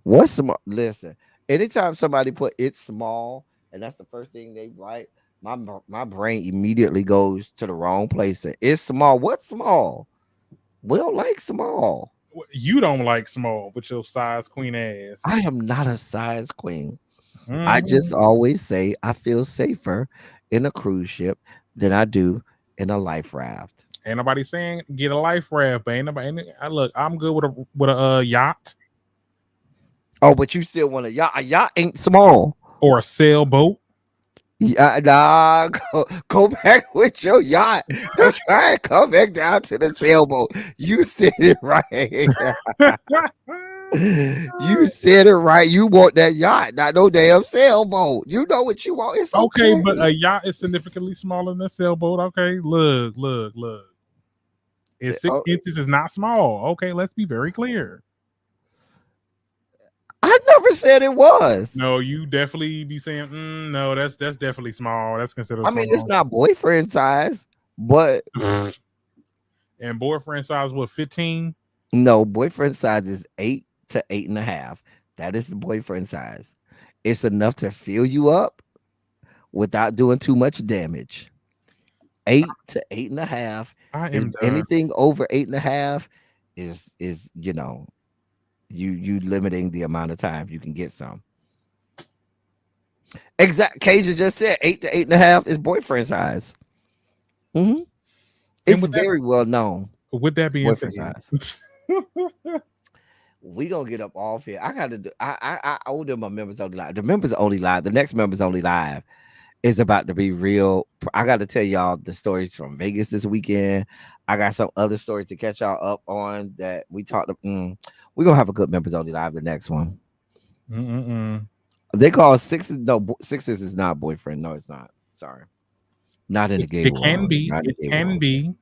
what's small? Listen, anytime somebody put it's small and that's the first thing they write, my brain immediately goes to the wrong place. It's small. What's small? We don't like small. You don't like small with your size queen ass. I am not a size queen. I just always say I feel safer in a cruise ship than I do in a life raft. Ain't nobody saying get a life raft, but ain't nobody. Look, I'm good with a yacht. Oh, but you still want a yacht? A yacht ain't small. Or a sailboat. Yeah, nah, go back with your yacht. Don't try and come back down to the sailboat. You said it right. You said it right. You want that yacht, not no damn sailboat. You know what you want. It's okay. But a yacht is significantly smaller than a sailboat. Okay, look. It's 6 inches is not small. Okay, let's be very clear. I never said it was. No, you definitely be saying, no, that's definitely small. That's considered small. I mean, it's not boyfriend size, but and boyfriend size what, 15? No, boyfriend size is 8 to 8.5. That is the boyfriend size. It's enough to fill you up without doing too much damage. 8 to 8.5. Anything over 8.5 is you limiting the amount of time you can get some. Exact. Cajun just said 8 to 8.5 is boyfriend size. Mm-hmm. It's very well known. With that being said, size. We gonna get up off here. I gotta do. I owe them my members only live. The members only live. The next members only live is about to be real. I got to tell y'all the stories from Vegas this weekend. I got some other stories to catch y'all up on that we talked. We're gonna have a good members only live the next one. They call sixes. No, sixes is not boyfriend. No, it's not. Sorry, not in the gay world. It can be. It can be.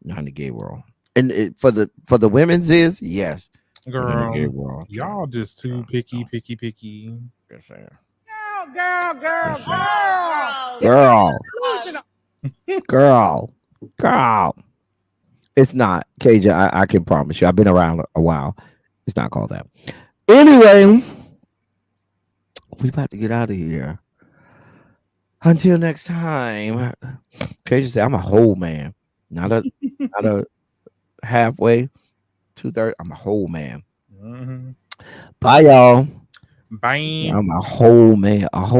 Not in the gay world. And for the women's is yes. Girl, y'all just too picky. Yes, sir. Girl. It's not, Cajun. I can promise you. I've been around a while. It's not called that. Anyway, we about to get out of here. Until next time. Cajun said, "I'm a whole man, not a halfway, 2/3. I'm a whole man." Bye, y'all. Bye. I'm a whole man. A whole